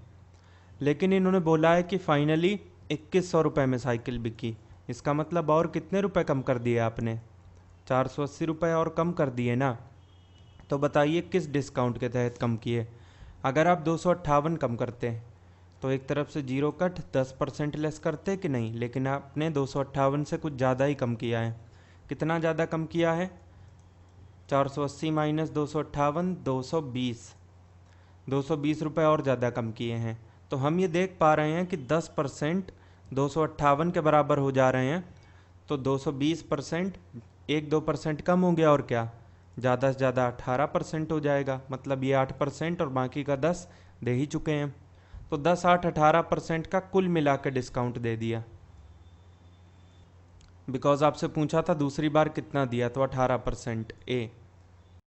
लेकिन इन्होंने बोला है कि फाइनली 2100 रुपये में साइकिल बिकी, इसका मतलब और कितने रुपए कम कर दिए आपने? 480 रुपये और कम कर दिए ना। तो बताइए किस डिस्काउंट के तहत कम किए? अगर आप 258 कम करते तो एक तरफ से जीरो कट 10% लेस करते कि नहीं, लेकिन आपने 258 से कुछ ज़्यादा ही कम किया है। कितना ज़्यादा कम किया है? 480 माइनस 258 220, 220 रुपये और ज़्यादा कम किए हैं। तो हम ये देख पा रहे हैं कि 10% 258 के बराबर हो जा रहे हैं, तो 220% 1-2% कम हो गया, और क्या ज़्यादा से ज़्यादा 18% हो जाएगा, मतलब ये 8% और बाकी का 10 दे ही चुके हैं। तो 10 8 18% का कुल मिला के डिस्काउंट दे दिया। बिकॉज आपसे पूछा था दूसरी बार कितना दिया, तो 18% ए।